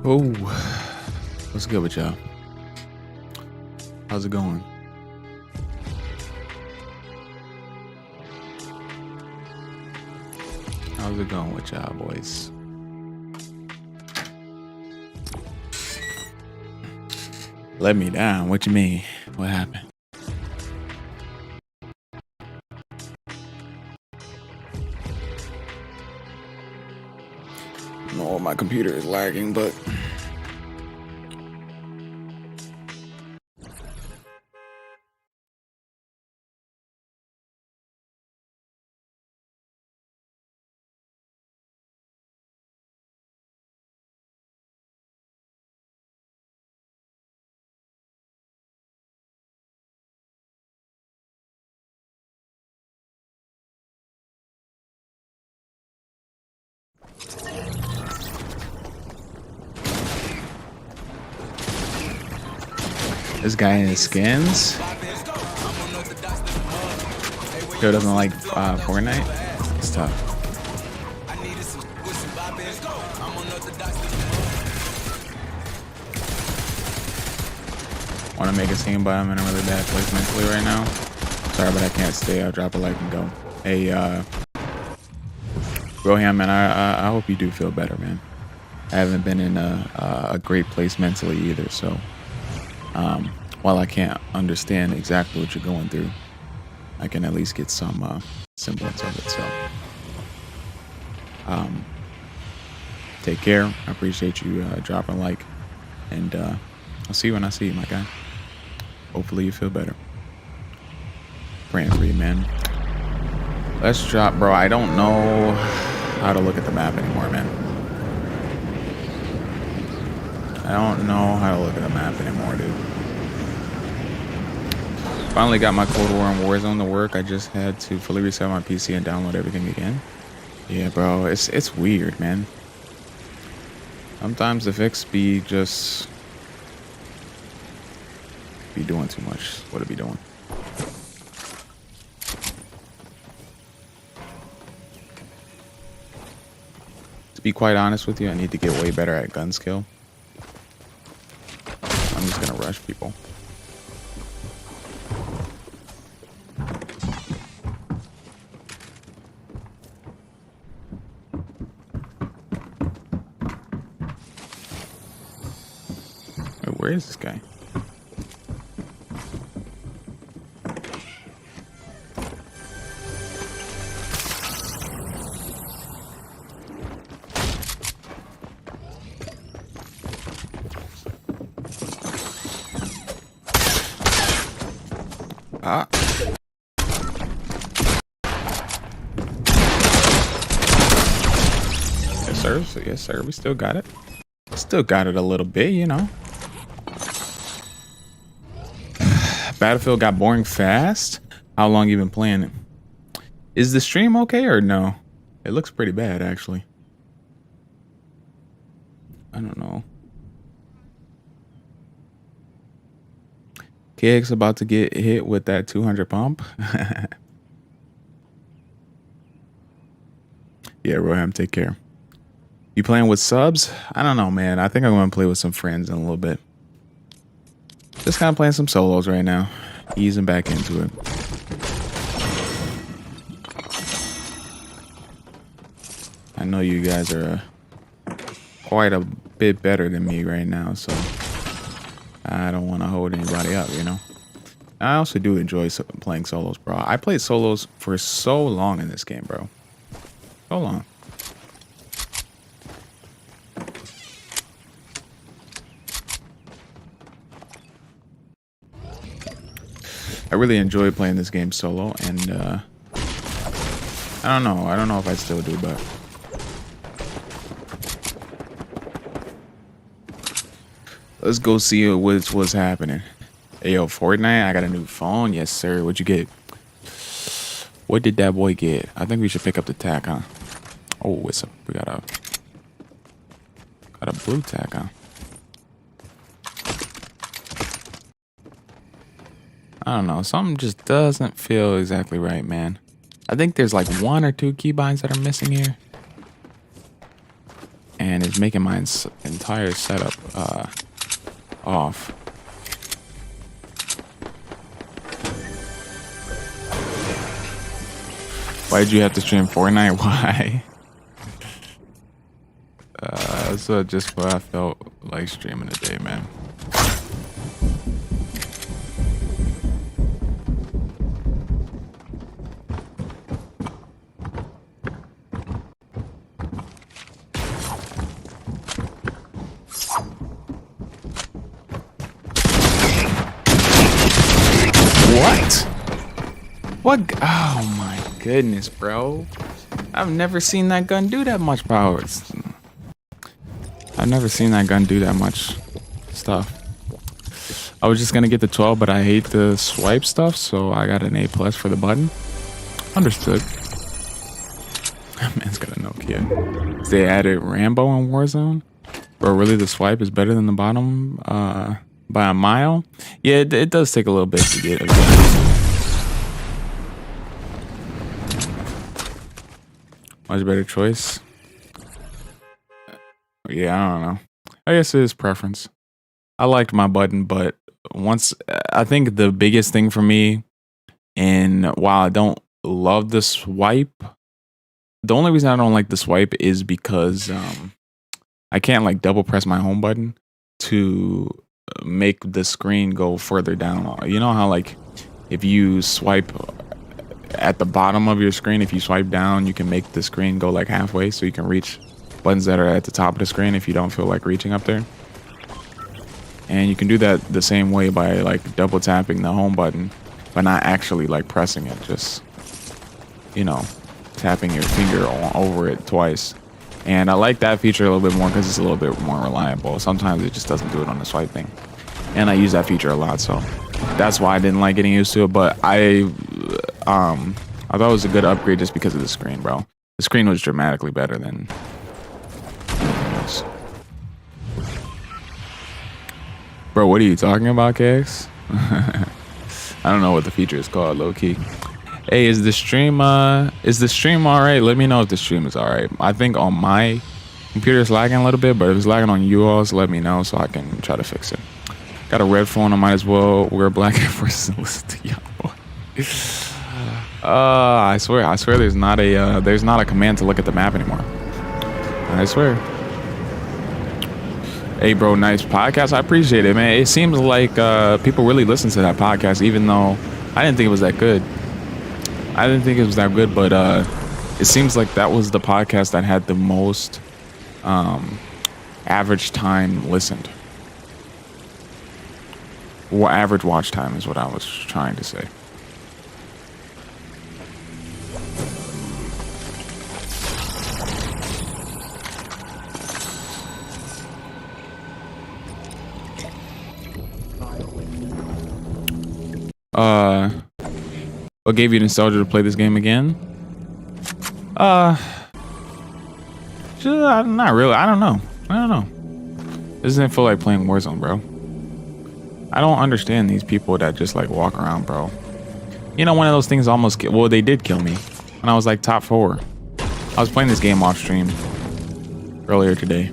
Oh, what's good with y'all? How's it going? How's it going with y'all, boys? Let me down. What you mean? What happened? No, my computer is lagging, but this guy in his skins. Joe doesn't like Fortnite. It's tough. Want to make a scene, but I'm in a really bad place mentally right now. Sorry, but I can't stay. I'll drop a like and go. Hey, Roham, man, I hope you do feel better, man. I haven't been in a great place mentally either, so while I can't understand exactly what you're going through, I can at least get some semblance of it. So take care. I appreciate you dropping a like, and I'll see you when I see you, my guy. Hopefully you feel better. Praying for you, man. Let's drop, bro. I don't know how to look at the map anymore, man. I don't know how to look at the map anymore, dude. Finally got my Cold War and Warzone to work. I just had to fully reset my PC and download everything again. Yeah, bro, it's weird, man. Sometimes the fix be just be doing too much. What it be doing? To be quite honest with you, I need to get way better at gun skill. I'm just gonna rush people. Wait, where is this guy? Ah. Yes, sir. Yes, sir. We still got it. Still got it a little bit, you know. Battlefield got boring fast. How long you been playing it? Is the stream okay or no? It looks pretty bad, actually. I don't know. KX about to get hit with that 200 pump. Yeah, Roham, take care. You playing with subs? I don't know, man. I think I'm going to play with some friends in a little bit. Just kind of playing some solos right now. Easing back into it. I know you guys are quite a bit better than me right now, so I don't want to hold anybody up, you know. I also do enjoy playing solos, bro. I played solos for so long in this game, bro. So long. I really enjoy playing this game solo, and I don't know if I still do, but let's go see what's happening. Hey, yo, Fortnite, I got a new phone. Yes, sir. What'd you get? What did that boy get? I think we should pick up the tack, huh? Oh, we got a blue tack, huh? I don't know. Something just doesn't feel exactly right, man. I think there's like 1 or 2 keybinds that are missing here. And is making my entire setup off. Why did you have to stream Fortnite? Why? So just what I felt like streaming today, man. What? Oh my goodness, bro. I've never seen that gun do that much power. I've never seen that gun do that much stuff. I was just gonna get the 12, but I hate the swipe stuff, so I got an A+ for the button. Understood. Man's got a Nokia. They added Rambo in Warzone? Bro, really the swipe is better than the bottom by a mile? Yeah, it does take a little bit to get it. Much better choice. Yeah, I don't know. I guess it is preference. I liked my button, but I think the biggest thing for me, and while I don't love the swipe, the only reason I don't like the swipe is because I can't like double press my home button to make the screen go further down. You know how like if you swipe at the bottom of your screen, if you swipe down, you can make the screen go like halfway so you can reach buttons that are at the top of the screen if you don't feel like reaching up there. And you can do that the same way by like double tapping the home button, but not actually like pressing it, just, you know, tapping your finger over it twice. And I like that feature a little bit more because it's a little bit more reliable. Sometimes it just doesn't do it on the swipe thing. And I use that feature a lot, so that's why I didn't like getting used to it. But I thought it was a good upgrade just because of the screen, bro. The screen was dramatically better than anything else. Bro, what are you talking about, KX? I don't know what the feature is called, low key. Hey, is the stream all right? Let me know if the stream is all right. I think on my computer it's lagging a little bit, but if it's lagging on you all, let me know so I can try to fix it. Got a red phone, I might as well wear black Air Forces and listen to y'all. I swear there's not a command to look at the map anymore. I swear. Hey bro, nice podcast. I appreciate it, man. It seems like people really listen to that podcast, even though I didn't think it was that good. But it seems like that was the podcast that had the most average time listened. Well, average watch time is what I was trying to say. What gave you nostalgia to play this game again? Not really. I don't know. This doesn't feel like playing Warzone, bro. I don't understand these people that just like walk around, bro. You know, one of those things almost well, they did kill me when I was like top 4. I was playing this game off stream earlier today.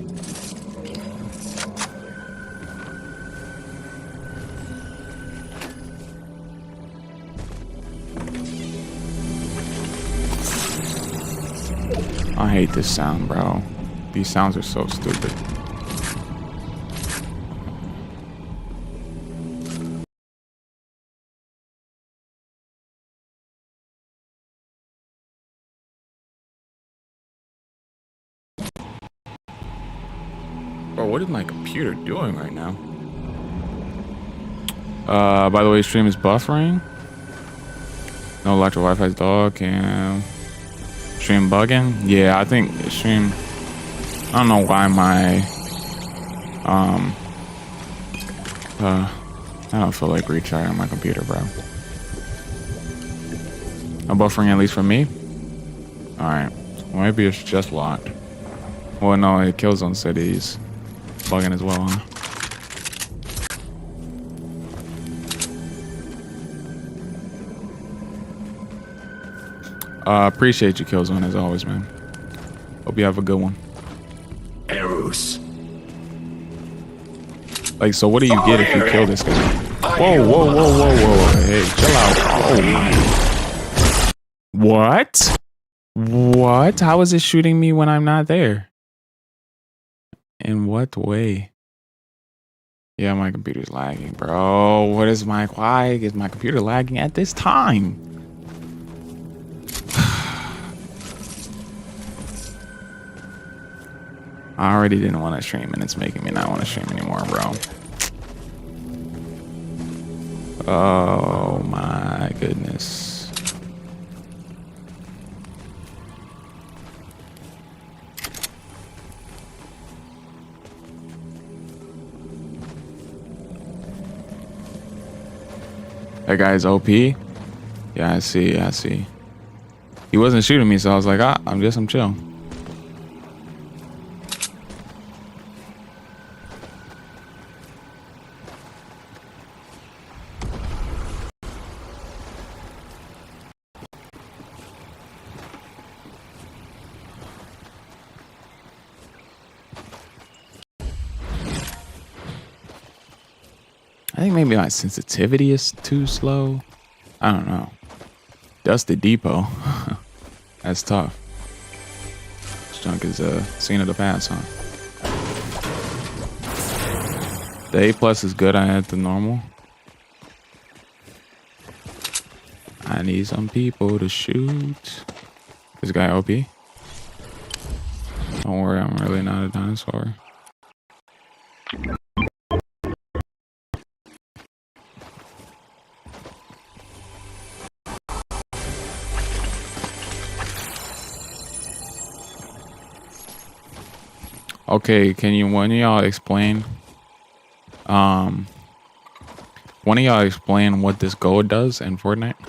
I hate this sound, bro. These sounds are so stupid. Bro, what is my computer doing right now? By the way, stream is buffering. No electric Wi-Fi's dog cam. Stream bugging? Yeah, I think stream. I don't know why my I don't feel like restarting my computer, bro. I'm buffering at least for me. All right, well, maybe it's just locked. Well, no, it Killzone said he's bugging as well, huh? Appreciate you, Killzone, as always, man. Hope you have a good one. Arrow close. Like, so what do you get if you kill this guy? Whoa, whoa, whoa, whoa, whoa. Hey, chill out. Oh my. What? What? How is it shooting me when I'm not there? In what way? Yeah, my computer's lagging, bro. What is why is my computer lagging at this time? I already didn't want to stream and it's making me not want to stream anymore, bro. Oh my goodness. That guy's OP. Yeah, I see. I see. He wasn't shooting me, so I was like, I'm chill. I think maybe my sensitivity is too slow. I don't know. Dusty Depot. That's tough. This junk is a scene of the past, huh? The A+ is good. I had the normal. I need some people to shoot. This guy OP. Don't worry, I'm really not a dinosaur. Okay, can you one of y'all explain what this gold does in Fortnite?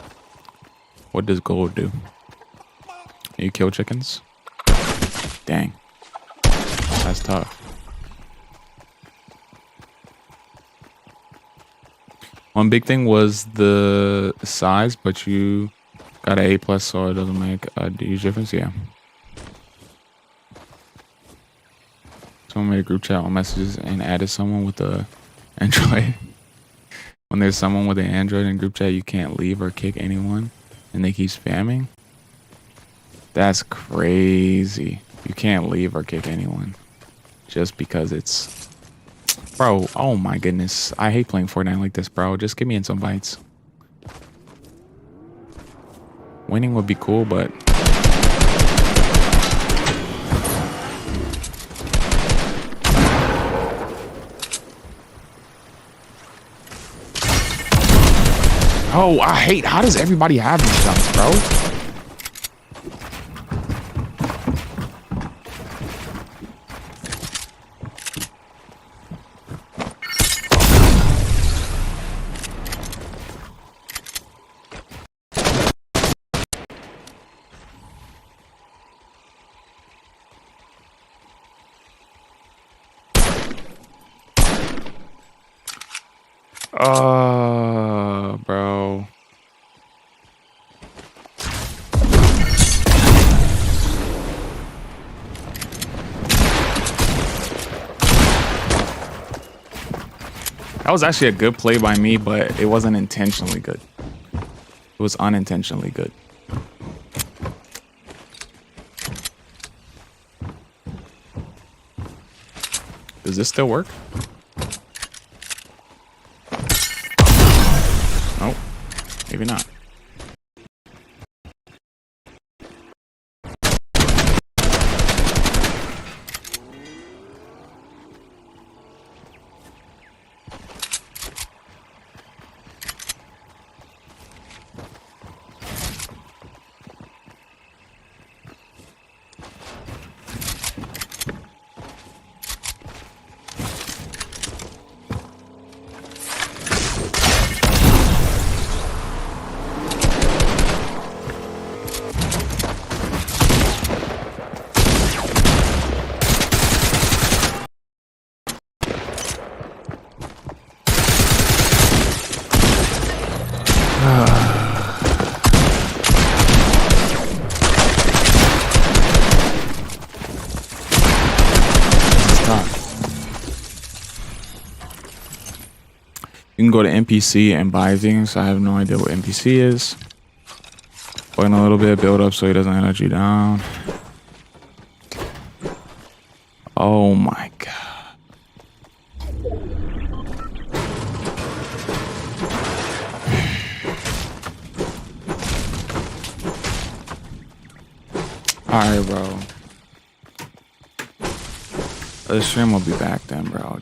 What does gold do? You kill chickens? Dang. That's tough. One big thing was the size, but you got an A+, so it doesn't make a huge difference. Yeah. Someone made a group chat on messages and added someone with the Android. When there's someone with an Android in group chat, you can't leave or kick anyone, and they keep spamming. That's crazy. You can't leave or kick anyone just because it's... Bro, oh my goodness. I hate playing Fortnite like this, bro. Just get me in some fights. Winning would be cool, but... Oh, I hate... How does everybody have these jumps, bro? Bro. That was actually a good play by me, but it wasn't intentionally good. It was unintentionally good. Does this still work? Nope. Maybe not. You can go to NPC and buy things. I have no idea what NPC is. Wait a little bit, build up so he doesn't let you down. Oh my god. Alright, bro. The stream will be back then, bro.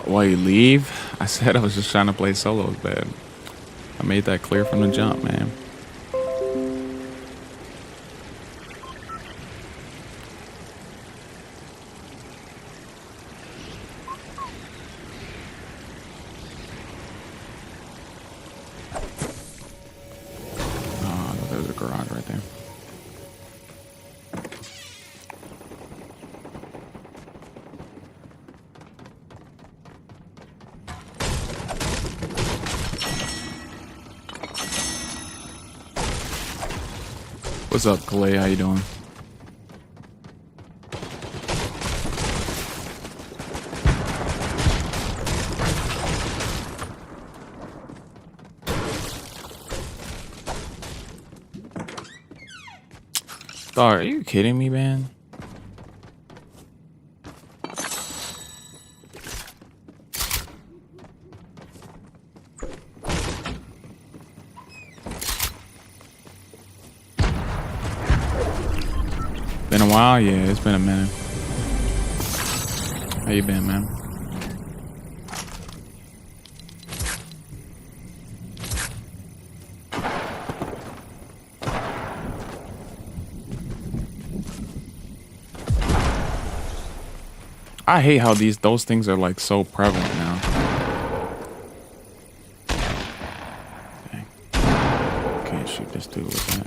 Why you leave? I said I was just trying to play solos, bad. I made that clear from the jump, man. Oh, there's a garage right there. What's up, Clay? How you doing? Oh, are you kidding me, man? Been a while? Yeah, it's been a minute. How you been, man? I hate how those things are like so prevalent now. Dang. Can't shoot this dude with that.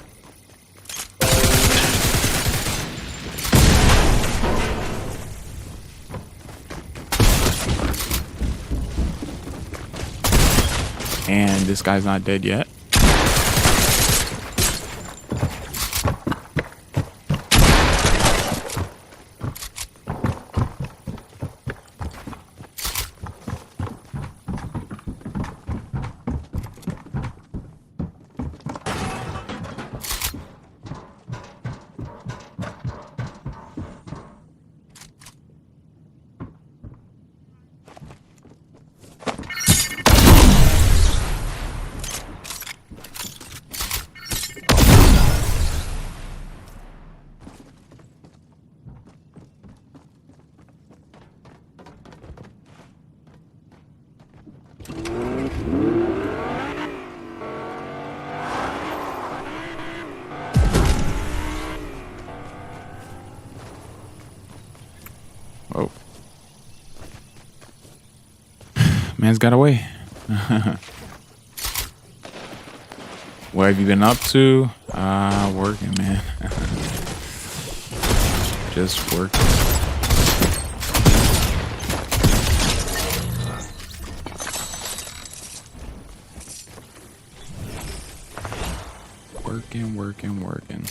And this guy's not dead yet. Oh. Man's got away. What have you been up to? Working, man. Just working. Working, working, working.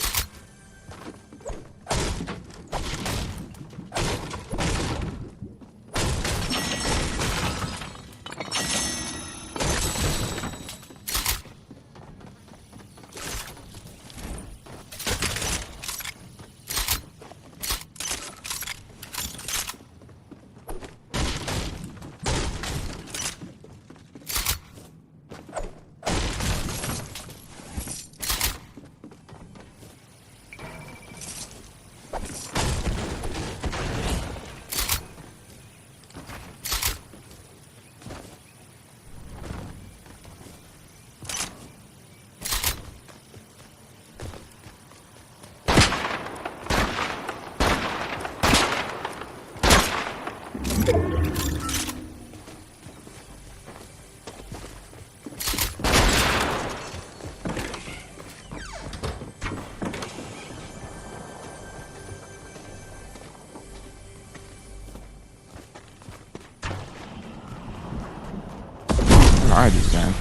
Alright, these guys.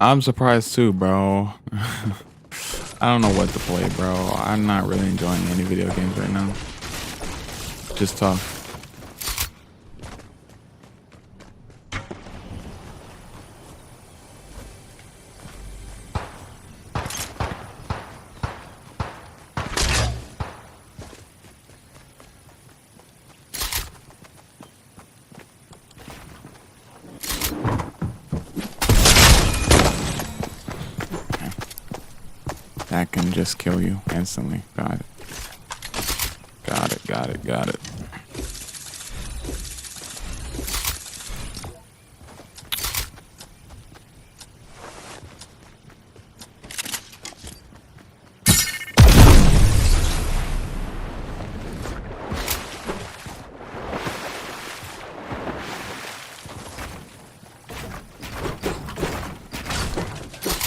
I'm surprised too, bro. I don't know what to play, bro. I'm not really enjoying any video games right now. Just tough. That can just kill you instantly. Got it. Got it, got it, got it.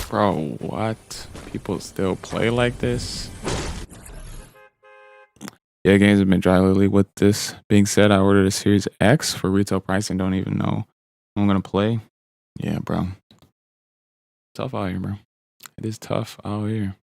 Bro, what? People still play like this? Yeah, games have been dry lately. With this being said, I ordered a Series X for retail price and don't even know I'm gonna play. Yeah, bro. Tough out here, bro. It is tough out here.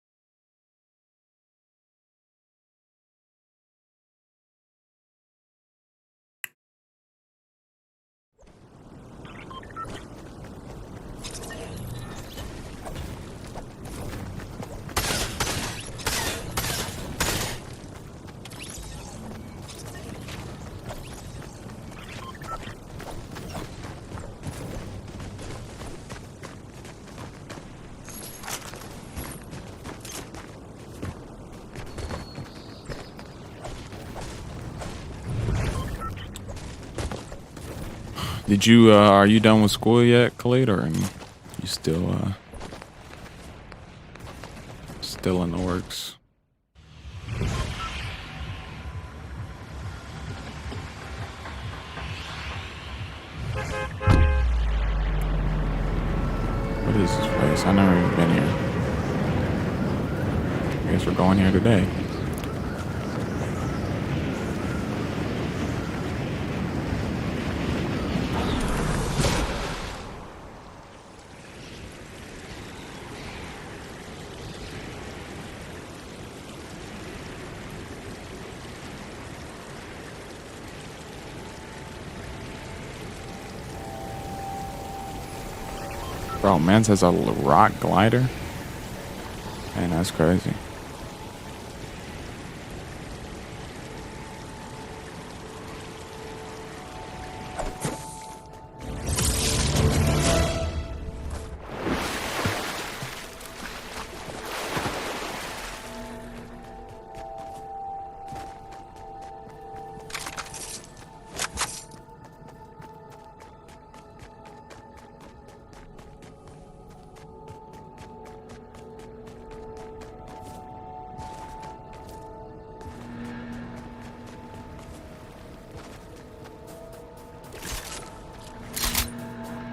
Did you are you done with school yet, Khalid, or you still in the works? What is this place? I've never even been here. I guess we're going here today. Bro, man says a rock glider. Man, that's crazy.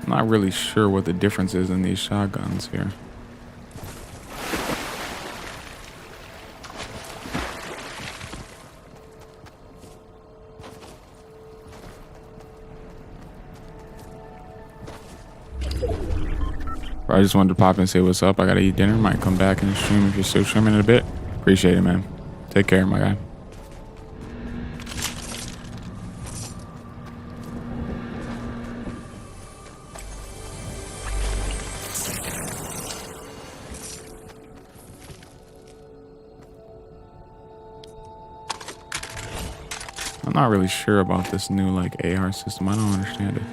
I'm not really sure what the difference is in these shotguns here. Bro, I just wanted to pop in and say what's up. I gotta eat dinner. Might come back and stream if you're still streaming in a bit. Appreciate it, man. Take care, my guy. I'm not really sure about this new like AR system. I don't understand it.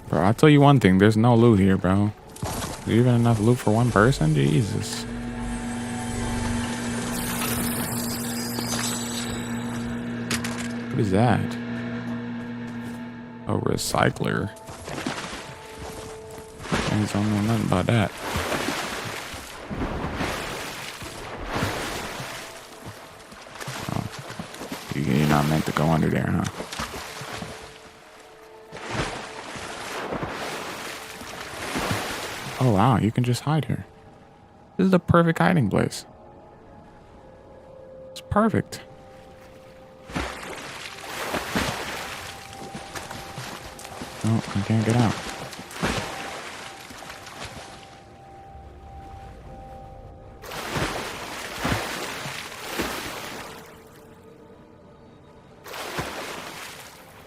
Bro, I'll tell you one thing. There's no loot here, bro. Is there even enough loot for one person? Jesus. What is that? A recycler. I don't know nothing about that. Oh. You're not meant to go under there, huh? Oh wow, you can just hide here. This is the perfect hiding place. It's perfect. Oh, I can't get out.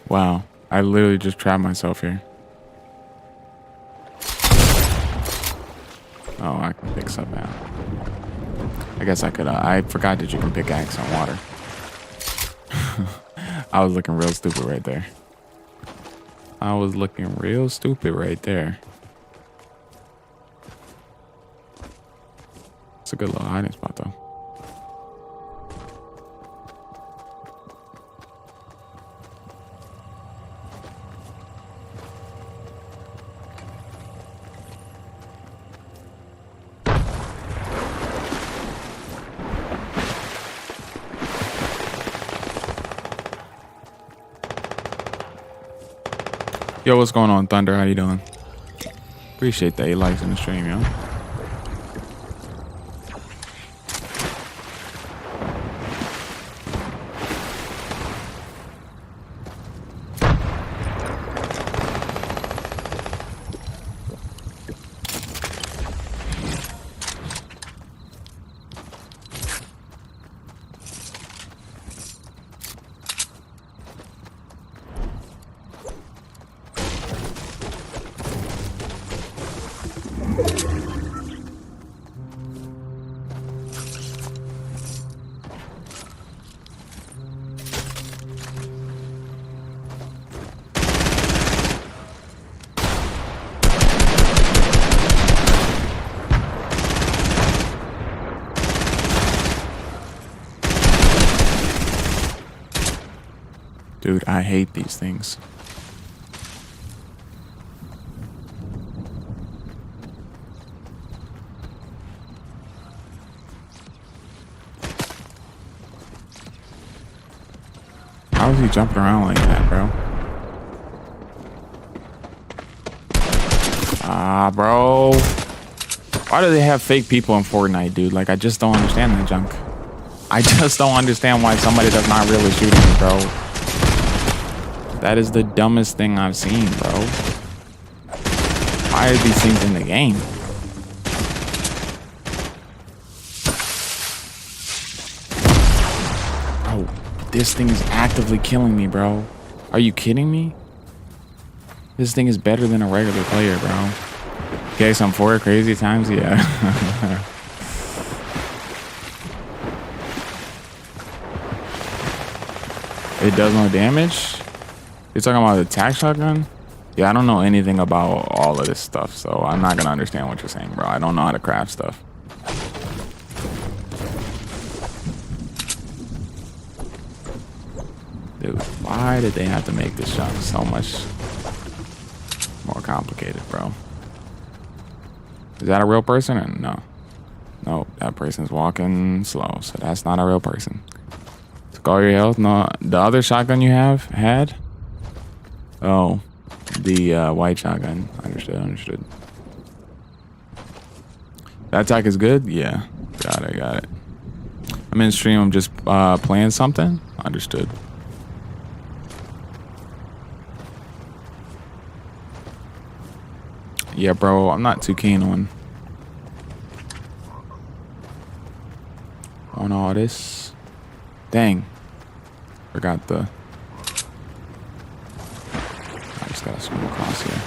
Wow, I literally just trapped myself here. Oh, I can pick some now. I guess I could, I forgot that you can pickaxe on water. I was looking real stupid right there. I was looking real stupid right there. It's a good little hiding spot though. Yo, what's going on, Thunder? How you doing? Appreciate the 8 likes in the stream, yo. Dude, I hate these things. How is he jumping around like that, bro? Ah, bro. Why do they have fake people in Fortnite, dude? Like, I just don't understand that junk. I just don't understand why somebody does not really shoot me, bro. That is the dumbest thing I've seen, bro. Why are these things in the game? Bro, this thing is actively killing me, bro. Are you kidding me? This thing is better than a regular player, bro. Okay, some 4 crazy times, yeah. It does no damage? You're talking about the attack shotgun? Yeah, I don't know anything about all of this stuff, so I'm not gonna understand what you're saying, bro. I don't know how to craft stuff. Dude, why did they have to make this junk so much more complicated, bro? Is that a real person or no? No, that person's walking slow, so that's not a real person. Took all your health? No, the other shotgun you had? Oh, the white shotgun. Understood. That attack is good? Yeah. Got it. I'm in stream. I'm just playing something? Understood. Yeah, bro, I'm not too keen on all this. Dang. Forgot the... I just gotta swim across here.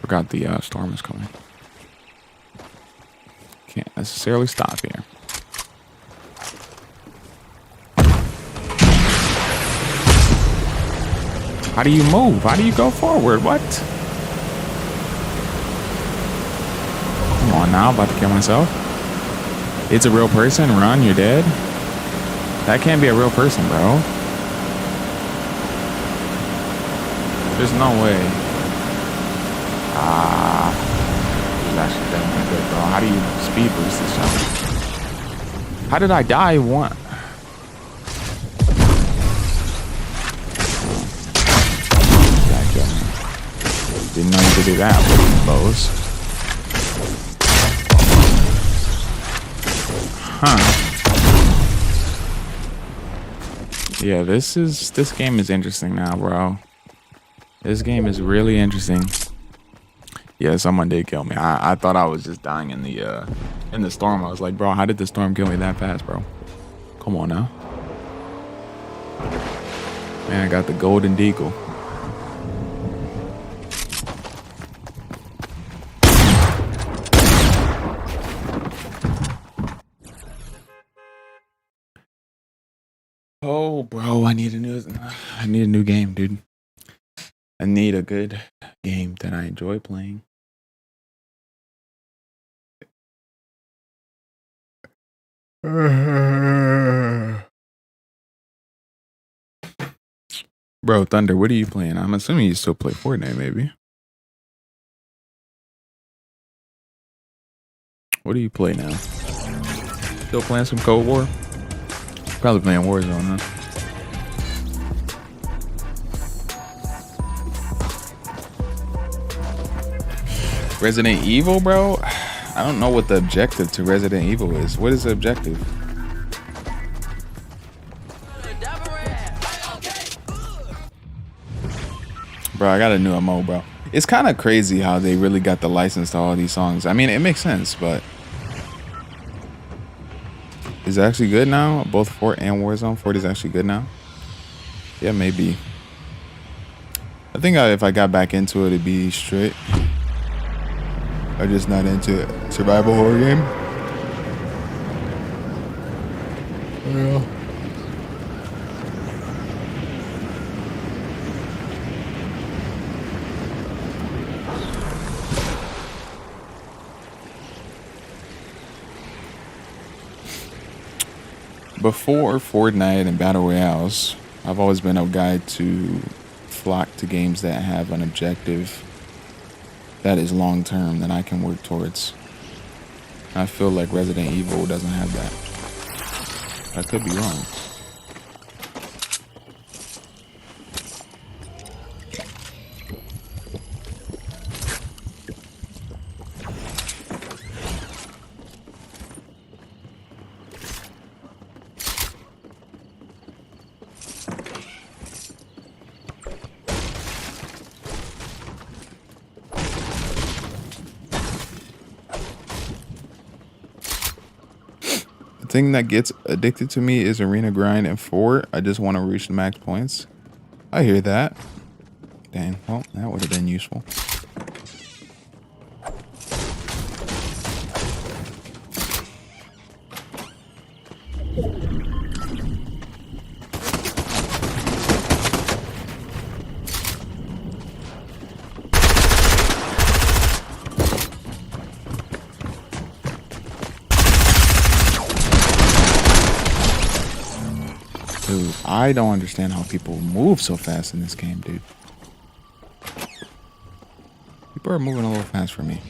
Forgot the storm is coming. Can't necessarily stop here. How do you move? How do you go forward? What? Come on now, I'm about to kill myself. It's a real person. Run, you're dead. That can't be a real person, bro. There's no way. This is actually definitely good, bro. How do you speed boost this shot? How did I die? One. Didn't know you could do that with bows. Huh. Yeah, this game is interesting now, bro. This game is really interesting. Yeah, someone did kill me. I thought I was just dying in the storm. I was like, bro, how did the storm kill me that fast, bro? Come on now. Man, I got the golden deagle. Oh, bro, I need a new game, dude. I need a good game that I enjoy playing. Bro, Thunder, what are you playing? I'm assuming you still play Fortnite, maybe. What do you play now? Still playing some Cold War? Probably playing Warzone, huh? Resident Evil, bro? I don't know what the objective to Resident Evil is. What is the objective? Bro, I got a new MO, bro. It's kind of crazy how they really got the license to all these songs. I mean, it makes sense, but... Is it actually good now? Both Fort and Warzone? Fort is actually good now? Yeah, maybe. I think if I got back into it, it'd be straight. I'm just not into survival horror game. Yeah. Before Fortnite and Battle Royales, I've always been a guy to flock to games that have an objective that is long term that I can work towards. I feel like Resident Evil doesn't have that. I could be wrong. Thing that gets addicted to me is arena grind and Fort. I just want to reach the max points. I hear that. Dang, well, that would have been useful. Dude, I don't understand how people move so fast in this game, dude. People are moving a little fast for me.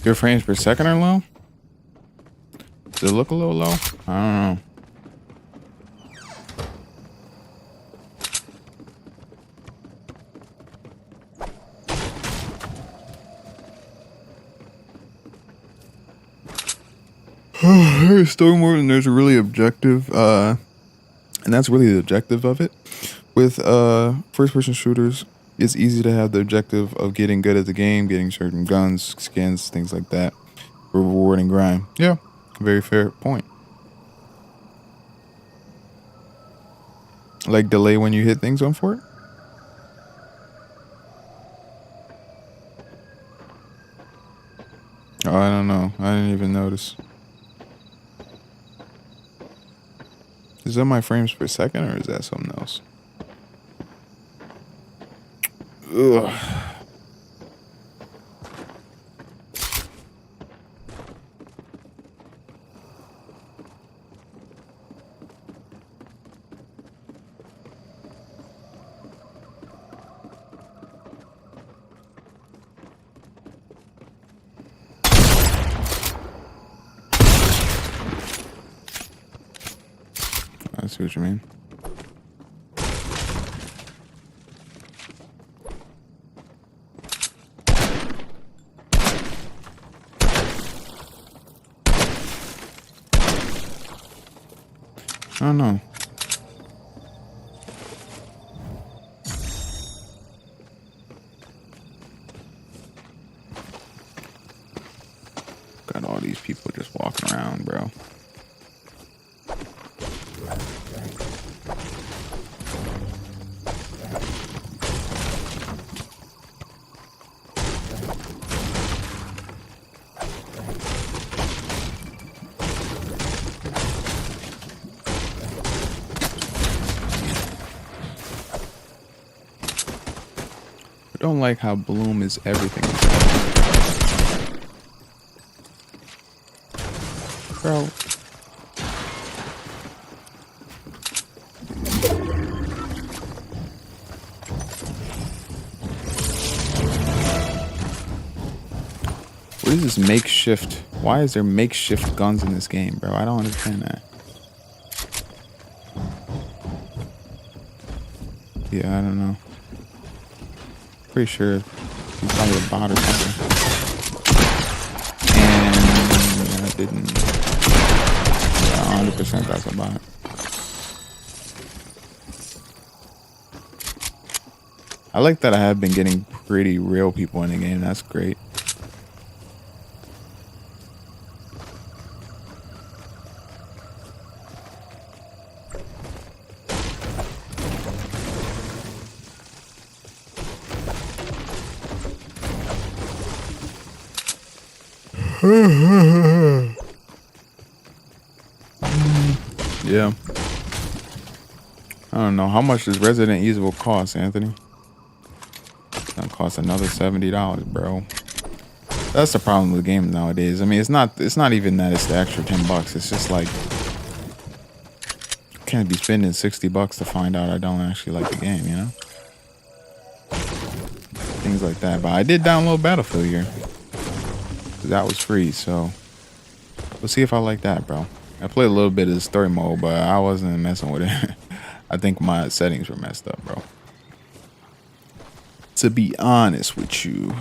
Your frames per second are low? Does it look a little low? I don't know. Still more than there's a really objective, and And that's really the objective of it. With first-person shooters, it's easy to have the objective of getting good at the game, getting certain guns, skins, things like that. Reward and grind. Yeah, very fair point. Like delay when you hit things on Fort? Oh, I don't know. I didn't even notice. Is that my frames per second or is that something else? Ugh. I see what you mean. I don't know. Got all these people just walking around, bro. I don't like how Bloom is everything. Bro. What is this makeshift? Why is there makeshift guns in this game, bro? I don't understand that. Yeah, I don't know. Pretty sure he's probably a bot or something. And I didn't. Yeah, 100% that's a bot. I like that I have been getting pretty real people in the game. That's great. Yeah. I don't know. How much does Resident Evil cost, Anthony? It's gonna cost another $70, bro. That's the problem with games nowadays. I mean, it's not even that it's the extra $10. It's just like I can't be spending $60 to find out I don't actually like the game, you know? Things like that. But I did download Battlefield here. That was free, so we'll see if I like that, bro. I played a little bit of the story mode, but I wasn't messing with it. I think my settings were messed up, bro. To be honest with you.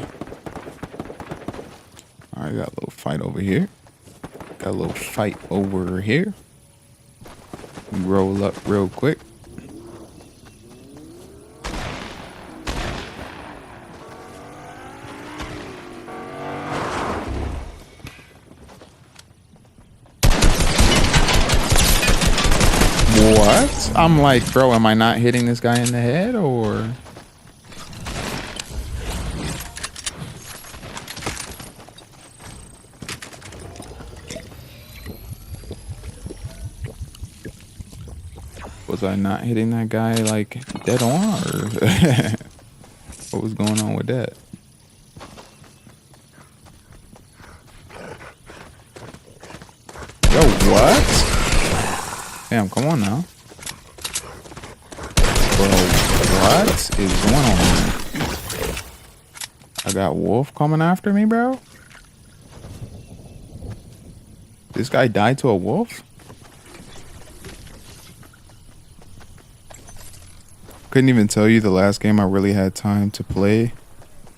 Alright, got a little fight over here. Got a little fight over here. We roll up real quick. What? I'm like, bro, am I not hitting this guy in the head or? Was I not hitting that guy like dead on or what was going on with that? Yo, what? Damn, come on now. Bro, what is going on? I got Wolf coming after me, bro? This guy died to a wolf? Couldn't even tell you the last game I really had time to play.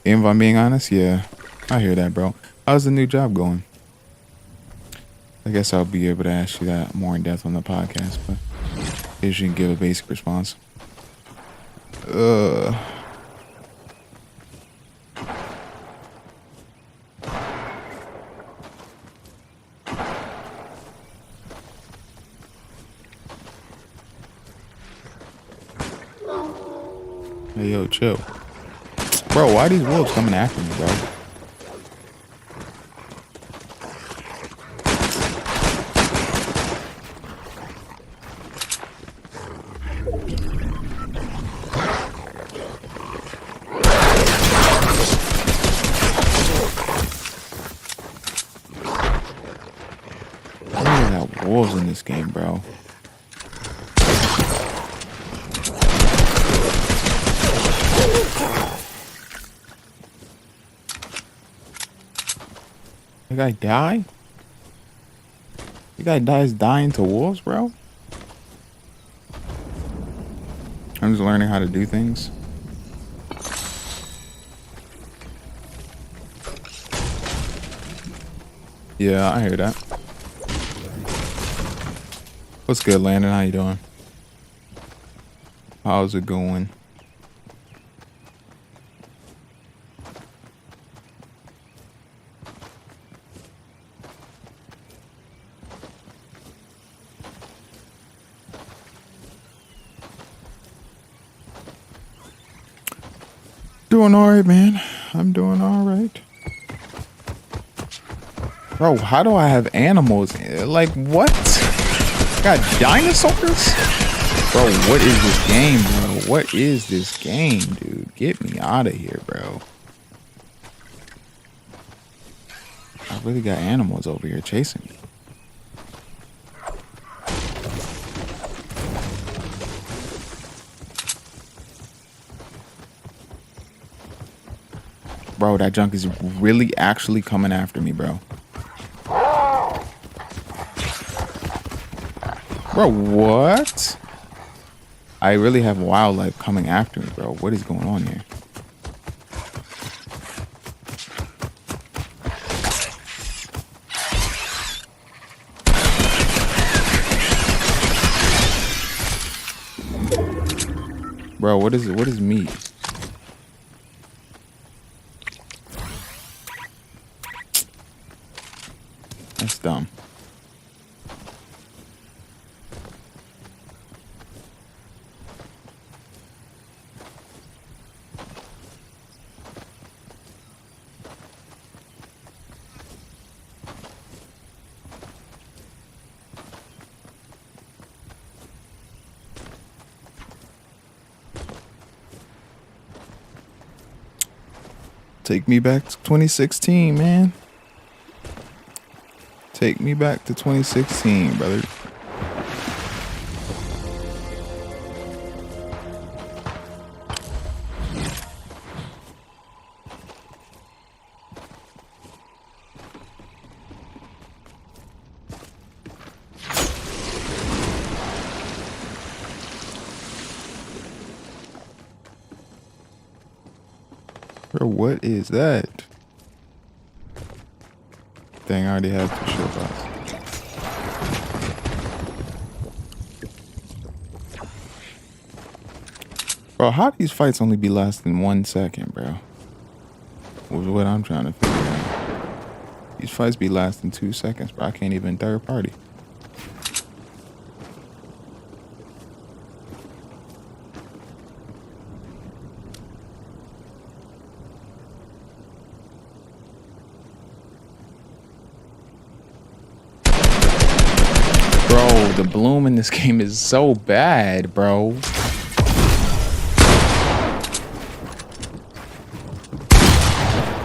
If I'm being honest, yeah. I hear that, bro. How's the new job going? I guess I'll be able to ask you that more in depth on the podcast, but You should give a basic response. Hey, yo, chill. Bro, why are these wolves coming after me, bro? Look at that wolves in this game, bro. The guy die? The guy dies dying to wolves, bro? I'm just learning how to do things. Yeah, I hear that. What's good, Landon? How you doing? How's it going? Doing alright, man. I'm doing alright. Bro, how do I have animals? Like, what? Got dinosaurs? Bro, what is this game, bro? What is this game, dude? Get me out of here, bro. I really got animals over here chasing me. Bro, that junk is really actually coming after me, bro. Bro, what? I really have wildlife coming after me, bro. What is going on here? Bro, what is it? What is meat? That's dumb. Take me back to 2016, man. Take me back to 2016, brother. Bro, what is that? Dang, I already have two short bots. Bro, how do these fights only be lasting 1 second, bro? Was what I'm trying to figure out. These fights be lasting 2 seconds, bro. I can't even third party. Bro, the bloom in this game is so bad, bro.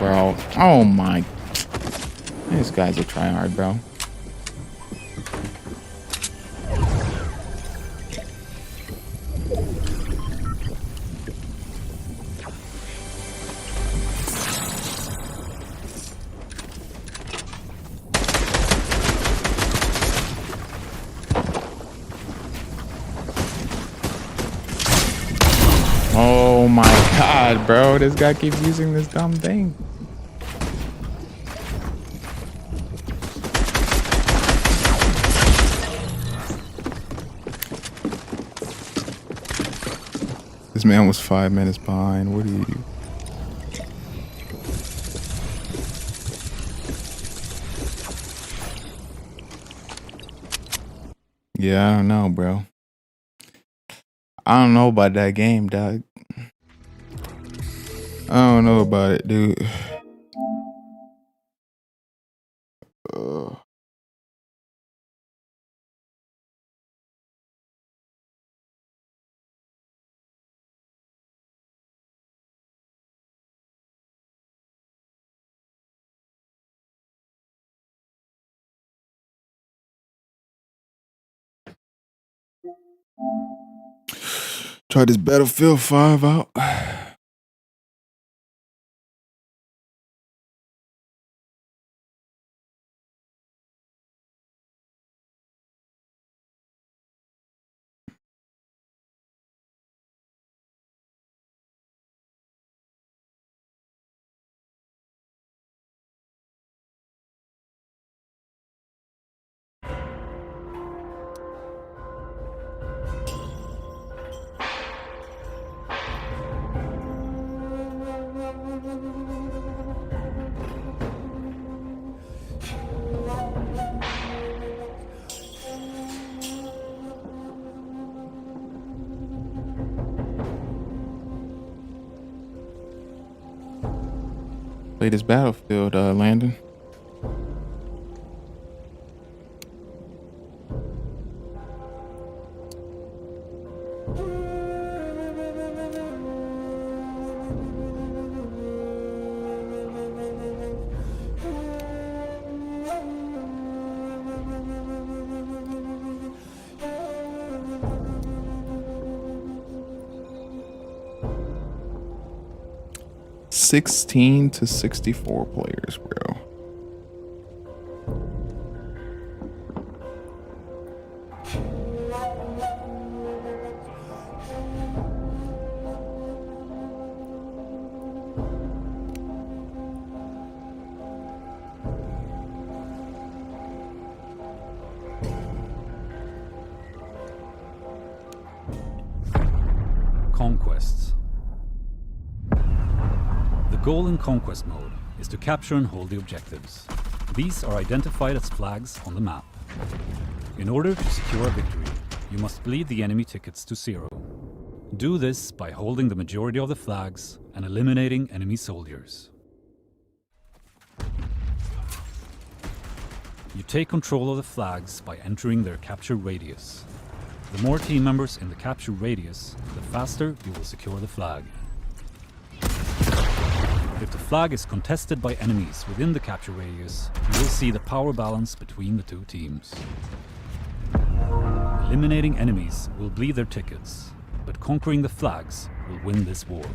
Bro, oh my. These guys are trying hard, bro. Oh my god, bro. This guy keeps using this dumb thing. man was 5 minutes behind. What are you? Yeah, I don't know, bro. I don't know about that game, dog. I don't know about it, dude. Try this Battlefield 5 out. Play this Battlefield, Landon. $16 to 64 players, bro. Conquests. The goal in Conquest mode is to capture and hold the objectives. These are identified as flags on the map. In order to secure a victory, you must bleed the enemy tickets to 0. Do this by holding the majority of the flags and eliminating enemy soldiers. You take control of the flags by entering their capture radius. The more team members in the capture radius, the faster you will secure the flag. If the flag is contested by enemies within the capture radius, you will see the power balance between the two teams. Eliminating enemies will bleed their tickets, but conquering the flags will win this war.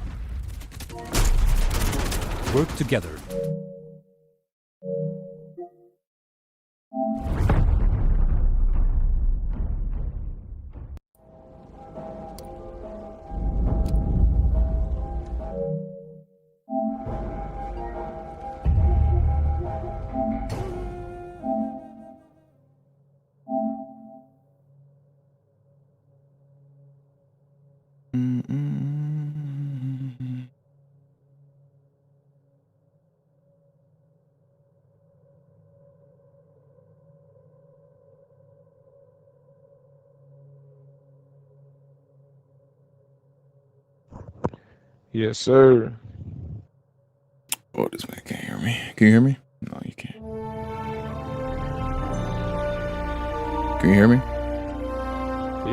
Work together. Yes, sir. Oh, this man can't hear me. Can you hear me? No, you can't. Can you hear me?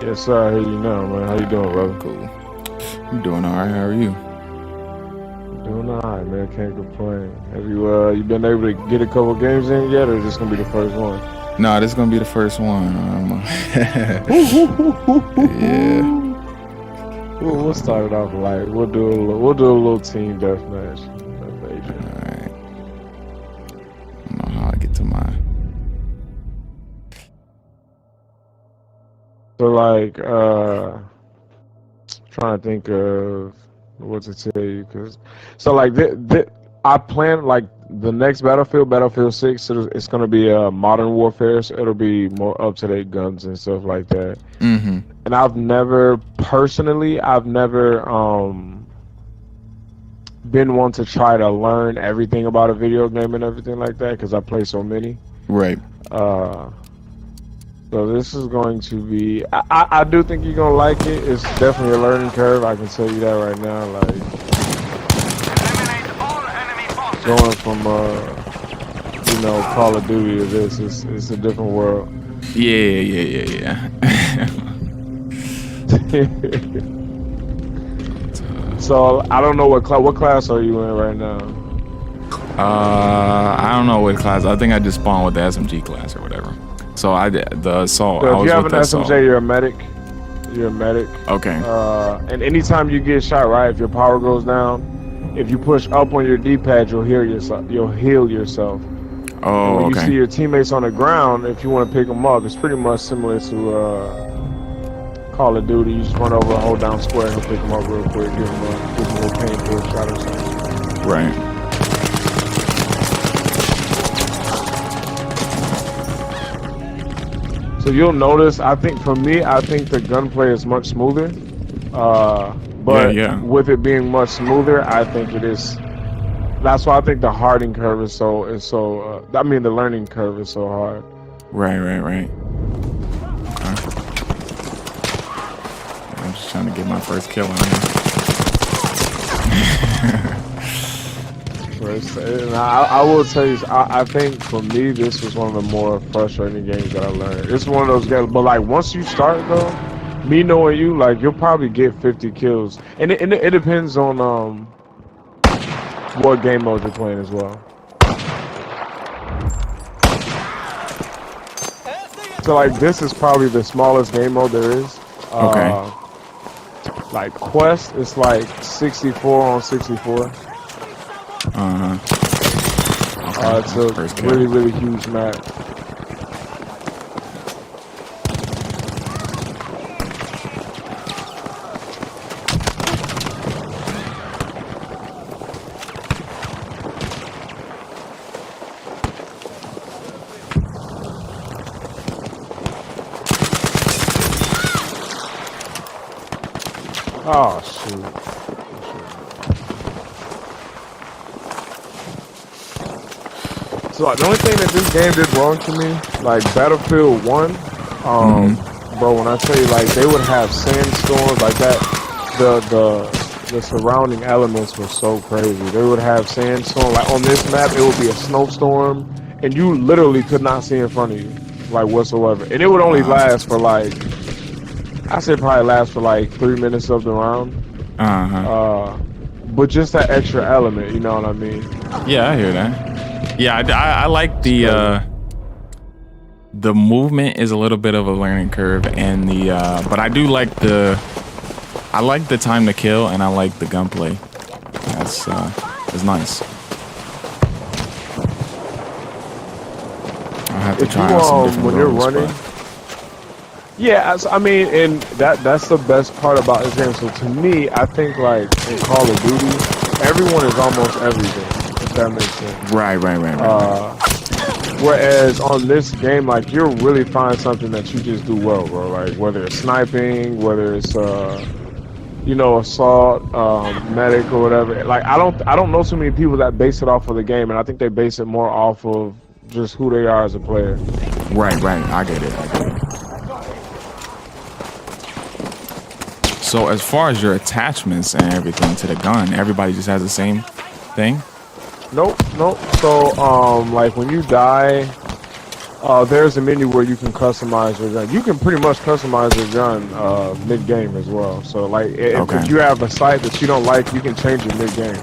Yes, sir. I hear you now, man. How you doing, brother? Cool. I'm doing all right. How are you? Doing all right, man. Can't complain. Have you been able to get a couple games in yet, or is this gonna be the first one? Nah, this is gonna be the first one. Yeah. We'll start it off light. We'll do a little team deathmatch. All right. I don't know how I get to mine. So like, trying to think of what to tell you, cause so like I plan like the next Battlefield 6. It's gonna be modern warfare. So it'll be more up to date guns and stuff like that. Mm-hmm. And I've never been one to try to learn everything about a video game and everything like that because I play so many. Right. So this is going to be. I do think you're gonna like it. It's definitely a learning curve. I can tell you that right now. Like going from Call of Duty to this, it's a different world. Yeah. So I don't know what class are you in right now? I don't know what class. I think I just spawned with the SMG class or whatever. So I did the assault. So I if was you have with an the SMJ, assault. you're a medic. You're a medic. Okay. And anytime you get shot, right? If your power goes down, if you push up on your D-pad, you'll heal yourself. Oh, when you okay. see your teammates on the ground, if you want to pick them up, it's pretty much similar to Call of Duty. You just run over, hold down square, and pick them up real quick, give them a little painful shot or something. Right. So you'll notice, I think for me, the gunplay is much smoother. But with it being much smoother, I think it is. That's why I think the hardening curve is so. I mean, the learning curve is so hard. Right. Okay. I'm just trying to get my first kill on here. And I will tell you, I think for me, this was one of the more frustrating games that I learned. It's one of those games, but like once you start though, me knowing you, like you'll probably get 50 kills, and it depends on what game mode you're playing as well. So like this is probably the smallest game mode there is. Okay. Like Quest, it's like 64 on 64. Okay. It's a really huge map. Oh shoot. So the only thing that this game did wrong to me, like Battlefield 1, bro, when I tell you like they would have sandstorms like that, the surrounding elements were so crazy. They would have sandstorm, like on this map it would be a snowstorm and you literally could not see in front of you, like whatsoever. And it would only last for like, I say probably last for like 3 minutes of the round. But just that extra element, you know what I mean? Yeah, I hear that. Yeah, I like the movement is a little bit of a learning curve, and but I do like the time to kill, and I like the gunplay. That's nice. I'll have to try out some different when you're roles, running. Yeah, I mean, and that's the best part about this game. So to me, I think like in Call of Duty, everyone is almost everything. If that makes sense. Right. Whereas on this game, like you'll really find something that you just do well, bro. Like whether it's sniping, whether it's assault, medic or whatever. Like I don't know too many people that base it off of the game, and I think they base it more off of just who they are as a player. Right. I get it. So as far as your attachments and everything to the gun, everybody just has the same thing? Nope. So, like when you die, there's a menu where you can customize your gun. You can pretty much customize your gun mid-game as well. So, like if you have a sight that you don't like, you can change it mid-game.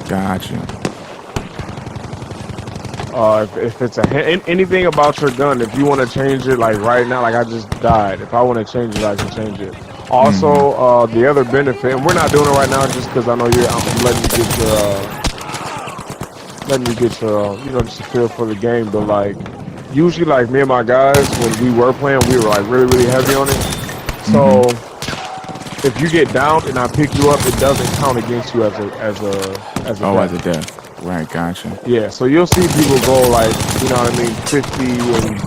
Gotcha. If it's anything about your gun, if you want to change it, like right now, like I just died. If I want to change it, I can change it. Also, the other benefit, and we're not doing it right now just because I know I'm letting you get your, just a feel for the game. But like, usually, like me and my guys, when we were playing, we were like really heavy on it. So if you get downed and I pick you up, it doesn't count against you as a as a Oh, death. as a death. Right, gotcha. Yeah, so you'll see people go like, you know what I mean, 50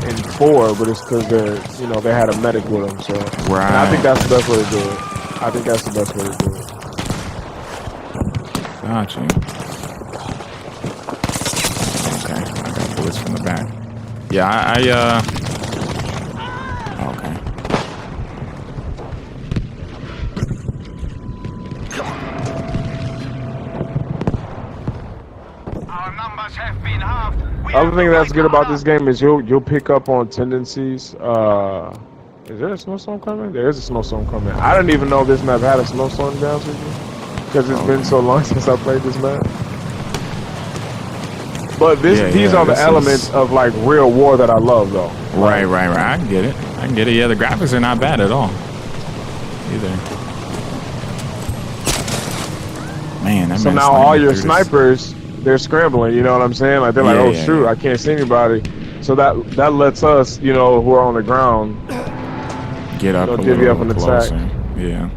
and 4, but it's because they're, you know, they had a medic with them. So, Right. and I think that's the best way to do it. I think that's the best way to do it. Gotcha. Okay, I got bullets from the back. Yeah, okay. Other thing that's good about this game is you'll pick up on tendencies. Is there a snowstorm coming? There is a snowstorm coming. I didn't even know this map had a snowstorm, to be honest with you, because it's been so long since I played this map. But these are the elements of like real war that I love, though. Right. I can get it. Yeah, the graphics are not bad at all. Either. Man, that so man's now all sniping your through this. snipers, they're scrambling. You know what I'm saying? Like they're like, oh shoot, I can't see anybody. So that lets us, you know, who are on the ground, Get up, divvy up an attack. Yeah.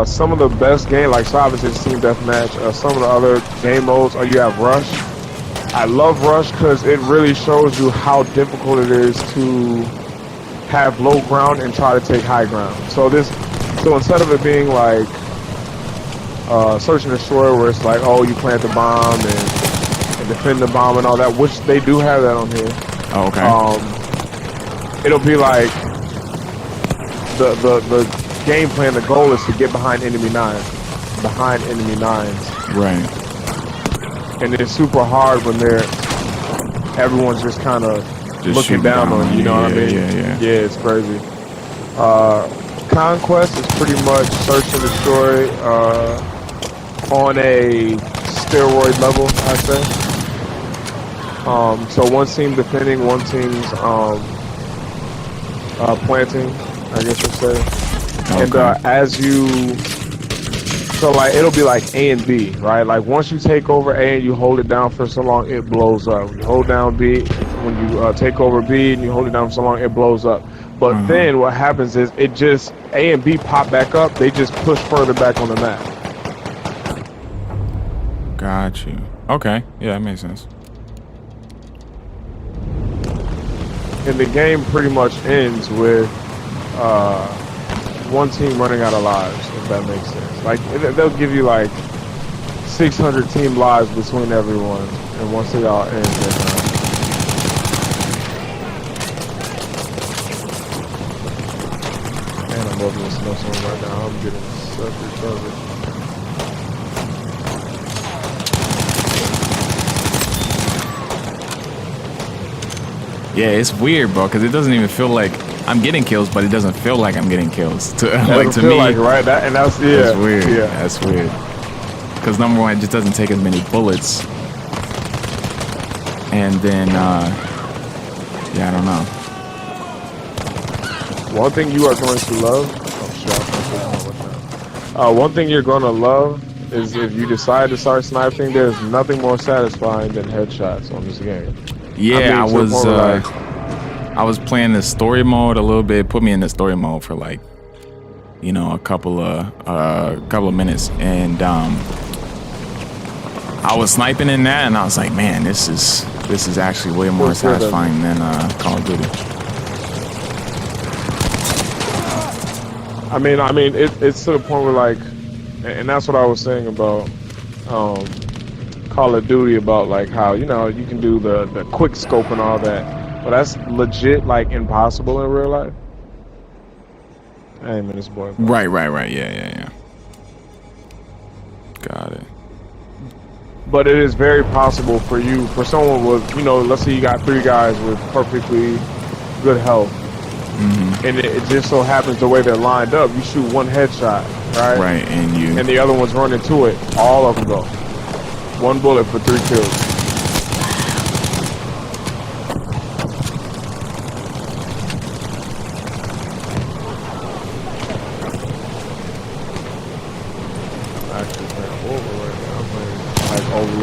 Some of the best game, like so obviously it's team deathmatch. Some of the other game modes, you have Rush. I love Rush because it really shows you how difficult it is to have low ground and try to take high ground. So instead of it being like Search and Destroy, where it's like, oh, you plant the bomb and defend the bomb and all that, which they do have that on here. Oh, okay. It'll be like the game plan. The goal is to get behind enemy nines. Right. And it's super hard when everyone's just kind of looking down on you. You know what I mean? Yeah, it's crazy. Conquest is pretty much search and destroy on a steroid level, I'd say. So one team defending, one team's planting, I guess you'd say. Okay. And so like it'll be like A and B, right? Like once you take over A and you hold it down for so long, it blows up. When you hold down B, when you take over B and you hold it down for so long, it blows up. But then what happens is it just A and B pop back up. They just push further back on the map. Got you. Okay. Yeah, that makes sense. And the game pretty much ends with one team running out of lives, if that makes sense. Like they'll give you like 600 team lives between everyone, and once they all end, then man, I'm loving this snowstorm right now. I'm getting such recovery. Yeah, it's weird, bro, because it doesn't even feel like I'm getting kills, but it doesn't feel like I'm getting kills. To me, like, right? That's weird. Yeah, that's weird. Because number one, it just doesn't take as many bullets, and then yeah, I don't know. One thing you are going to love. One thing you're going to love is if you decide to start sniping. There's nothing more satisfying than headshots on this game. Yeah, I was playing the story mode a little bit. Put me in the story mode for like, you know, a couple of minutes, and I was sniping in that, and I was like, man, this is actually way more satisfying than Call of Duty. I mean, it's to the point where like, and that's what I was saying about Call of Duty, about like how, you know, you can do the quick scope and all that, but that's legit like impossible in real life. I ain't this boy. Right. Yeah. Got it. But it is very possible for someone with, you know, let's say you got 3 guys with perfectly good health, and it just so happens the way they're lined up, you shoot one headshot, right? Right, and the other one's running to it, all of them go. 1 bullet for 3 kills.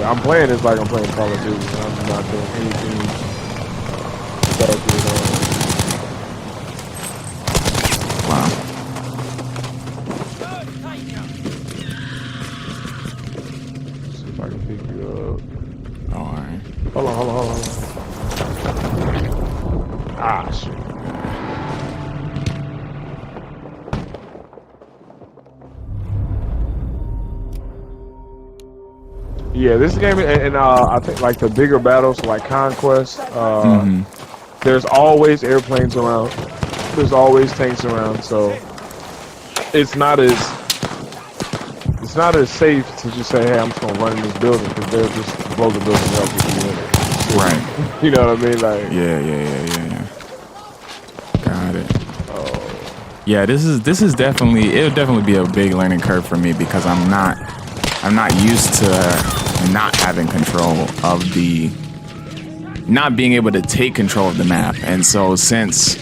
I'm playing this like I'm playing Call of Duty, and I'm not doing anything special at all. Wow. if I can pick you up. Oh, all right. Hold on. Ah, shit. Yeah, this game, and I think like the bigger battles, like Conquest, there's always airplanes around. There's always tanks around, so it's not as safe to just say, hey, I'm just gonna run in this building, because they'll just blow the building up if you in it. Right. You know what I mean? Like, Yeah. Got it. Oh. Yeah, this is definitely, it'll definitely be a big learning curve for me, because I'm not used to not having control of not being able to take control of the map. And so since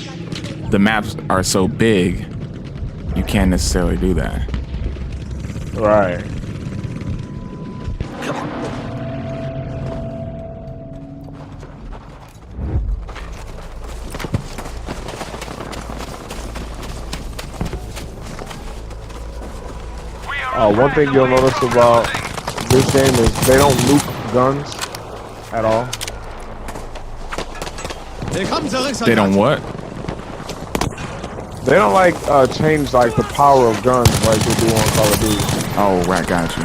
the maps are so big, you can't necessarily do that. right. One thing you'll notice about this game is they don't nuke guns at all. They don't what? They don't like change like the power of guns like they do on Call of Duty. Oh, right, got you.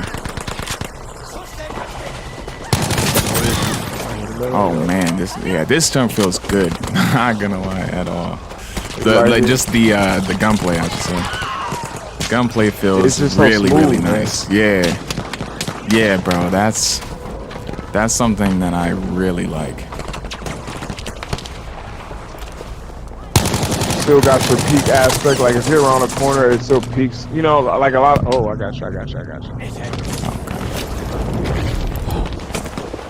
Oh man, this turn feels good. Not gonna lie at all. Just the gunplay, I should say. Gunplay feels really, so smooth, really nice. Man. Yeah, bro. That's something that I really like. Still got your peak aspect. Like if you're around a corner, it still peaks. You know, like a lot. Oh, I got you.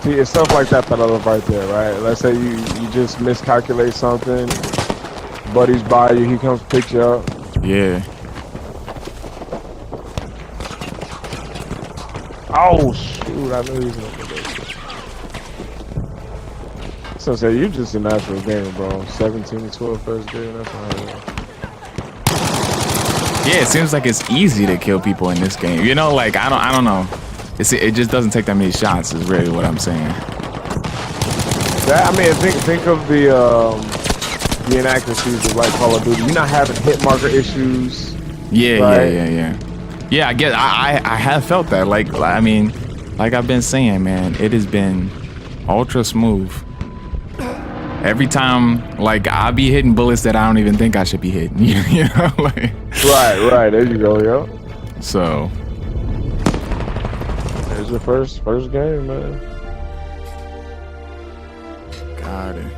See, it's stuff like that I love right there, right? Let's say you just miscalculate something. Buddy's by you. He comes pick you up. Yeah. Oh shoot! I knew he was gonna do this. So say you're just a natural gamer, bro. 17 to 12 first game. That's not Yeah, it seems like it's easy to kill people in this game. You know, like I don't know. It just doesn't take that many shots. Is really what I'm saying. That I mean, think of the inaccuracies of like Call of Duty. You're not having hit marker issues. Yeah, right? yeah. Yeah, I guess I have felt that. Like I mean, like I've been saying, man, it has been ultra smooth. Every time, like I'll be hitting bullets that I don't even think I should be hitting. You know, like. Right. There you go, yo. So. There's your first game, man. Got it.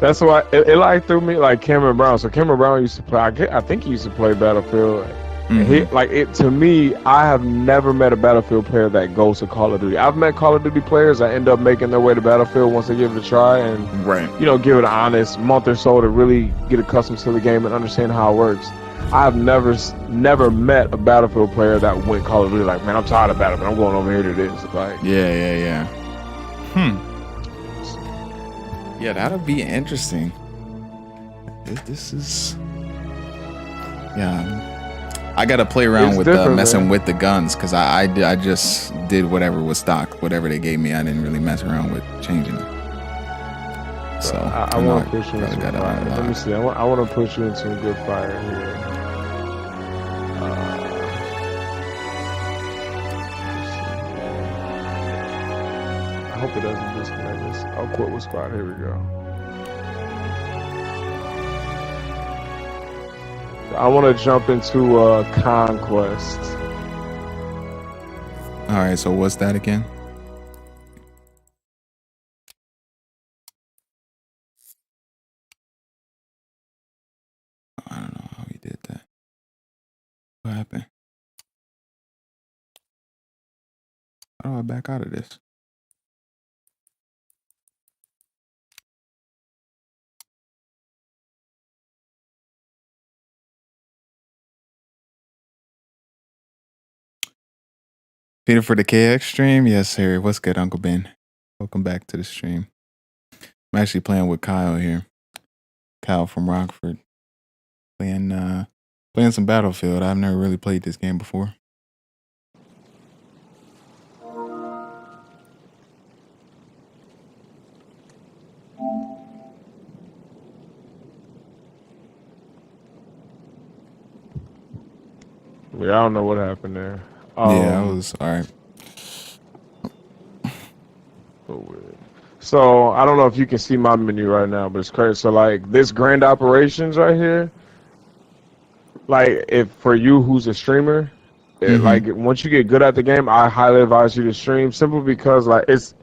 That's why it like threw me like Cameron Brown. So Cameron Brown used to play. I think he used to play Battlefield. And to me, I have never met a Battlefield player that goes to Call of Duty. I've met Call of Duty players that end up making their way to Battlefield once they give it a try and give it an honest month or so to really get accustomed to the game and understand how it works. I've never met a Battlefield player that went Call of Duty like, man, I'm tired of Battlefield. I'm going over here to this. Like, yeah. Yeah, that'll be interesting. This is, yeah. I gotta play around with messing with the guns because I just did whatever was stock, whatever they gave me. I didn't really mess around with changing it. So I want to push you into fire. Let me see. I want to push you into a good fire here. I hope it doesn't disconnect this. I'll quit with spot. Here we go. I want to jump into Conquest. All right, so what's that again? I don't know how he did that. What happened? How do I back out of this? Peter for the KX stream? Yes, sir. What's good, Uncle Ben? Welcome back to the stream. I'm actually playing with Kyle here. Kyle from Rockford. Playing some Battlefield. I've never really played this game before. Yeah, I don't know what happened there. Yeah, I was all right. So I don't know if you can see my menu right now, but it's crazy. So like this grand operations right here, like if for you who's a streamer, like once you get good at the game, I highly advise you to stream simply because like it's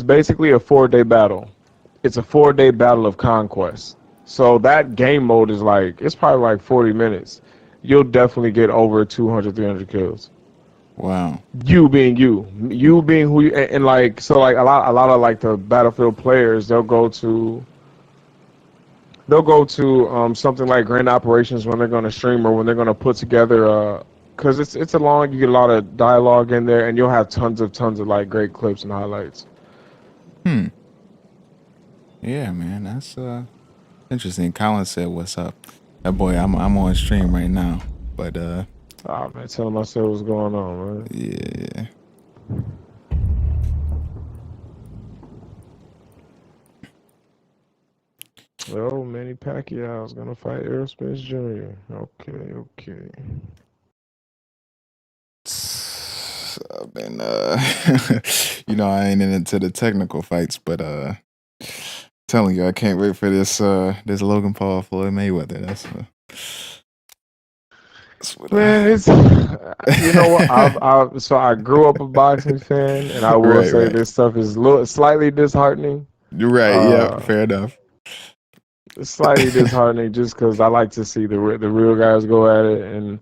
basically a 4-day battle. It's a 4-day battle of conquest. So that game mode is like it's probably like 40 minutes. You'll definitely get over 200, 300 kills. Wow. You being you being who you and like so like a lot of like the Battlefield players they'll go to something like Grand Operations when they're going to stream or when they're going to put together because it's a long you get a lot of dialogue in there and you'll have tons of like great clips and highlights. Yeah, man, that's interesting. Colin said, "What's up?" That boy, I'm on stream right now, but Oh man, tell him I said what's going on, man. yeah. Well, Manny Pacquiao's gonna fight Errol Spence Jr. Okay. I've been, you know, I ain't into the technical fights, but telling you, I can't wait for this Logan Paul Floyd Mayweather. That's what Man, it's you know what so I grew up a boxing fan, and I will say this stuff is slightly disheartening. You're right. Yeah, fair enough. It's slightly disheartening just because I like to see the real guys go at it, and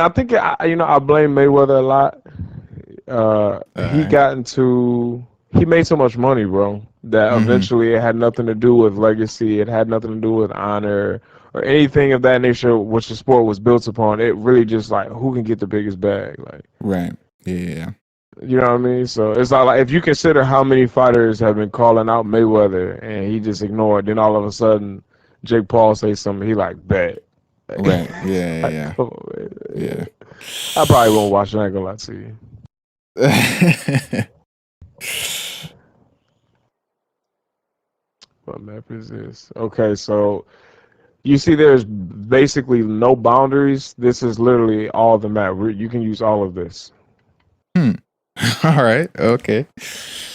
I think I blame Mayweather a lot. He made so much money, bro, that eventually it had nothing to do with legacy. It had nothing to do with honor or anything of that nature, which the sport was built upon. It really just like who can get the biggest bag, like. Right. Yeah. You know what I mean? So it's not like if you consider how many fighters have been calling out Mayweather and he just ignored, then all of a sudden Jake Paul says something, he like bet. Right. Yeah. Come on, man. Yeah. I probably won't watch it. I ain't gonna lie to you. What map is this? Okay, so you see there's basically no boundaries. This is literally all the map. You can use all of this. All right. Okay.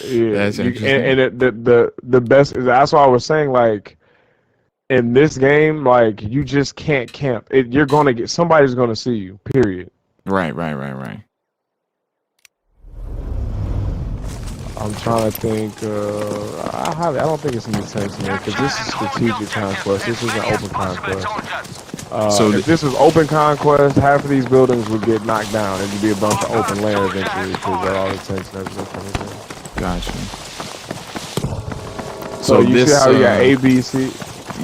Yeah. That's interesting. And the best is that's why I was saying like in this game, like you just can't camp. You're gonna get somebody's gonna see you. Period. Right. I'm trying to think. I don't think it's any sense in there because this is strategic conquest. This isn't open conquest. So if this was open conquest, half of these buildings would get knocked down. It'd be a bunch of open land eventually because all the tanks and everything. Gotcha. So you see how you got A, B, C?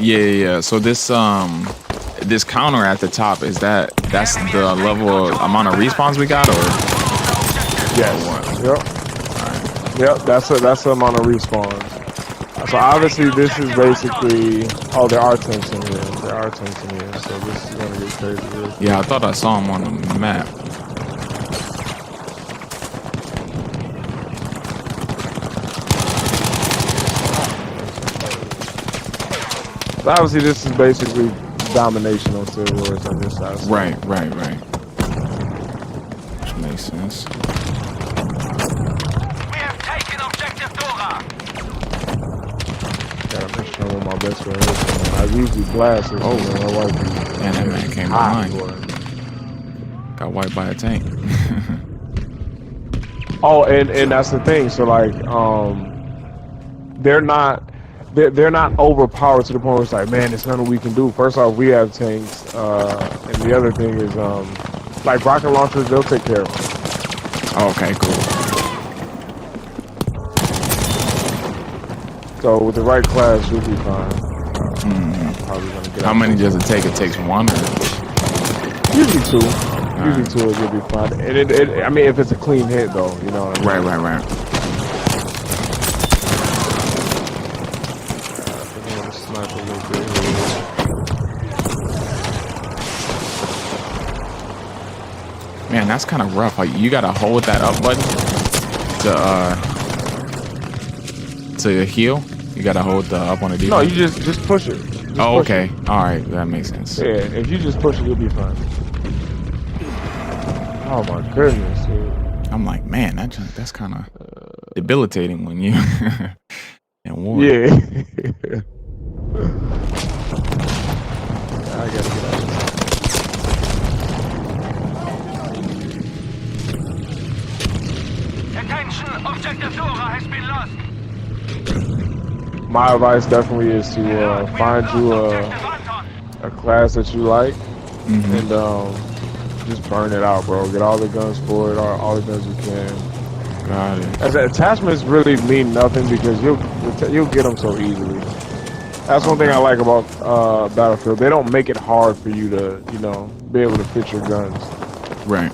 Yeah. So this counter at the top that's the level of amount of respawns we got, or yes. Yep. That's the amount of respawns. So obviously this is basically there are tanks in here. So this is gonna get crazy. Yeah, I thought I saw them on the map. So obviously this is basically domination on steroids on this side. So. Right. Which makes sense. One of my best friends. I usually blast it. Man, that man came behind. Got wiped by a tank. And that's the thing. So like, they're not overpowered to the point where it's like, man, there's nothing we can do. First off, we have tanks, and the other thing is, like rocket launchers, they'll take care of them. Okay, cool. So with the right class, you'll be fine. Probably gonna get How many does it take? It takes one, or usually two. Usually two, you'll be fine. And I mean, if it's a clean hit, though, you know what I mean? Right. Man, that's kind of rough. Like, you gotta hold that up button to heal. You gotta hold the up on the D. No, you just push it. Okay. All right, that makes sense. Yeah, if you just push it, you'll be fine. Oh my goodness, dude. I'm like, man, that's kind of debilitating when you in war. Yeah. I gotta get out of this. Attention, objective Dora has been lost. My advice definitely is to find you a class that you like, and just burn it out, bro. Get all the guns for it, all the guns you can. Got it. As attachments really mean nothing because you'll get them so easily. That's one thing I like about Battlefield. They don't make it hard for you to, be able to fit your guns. Right.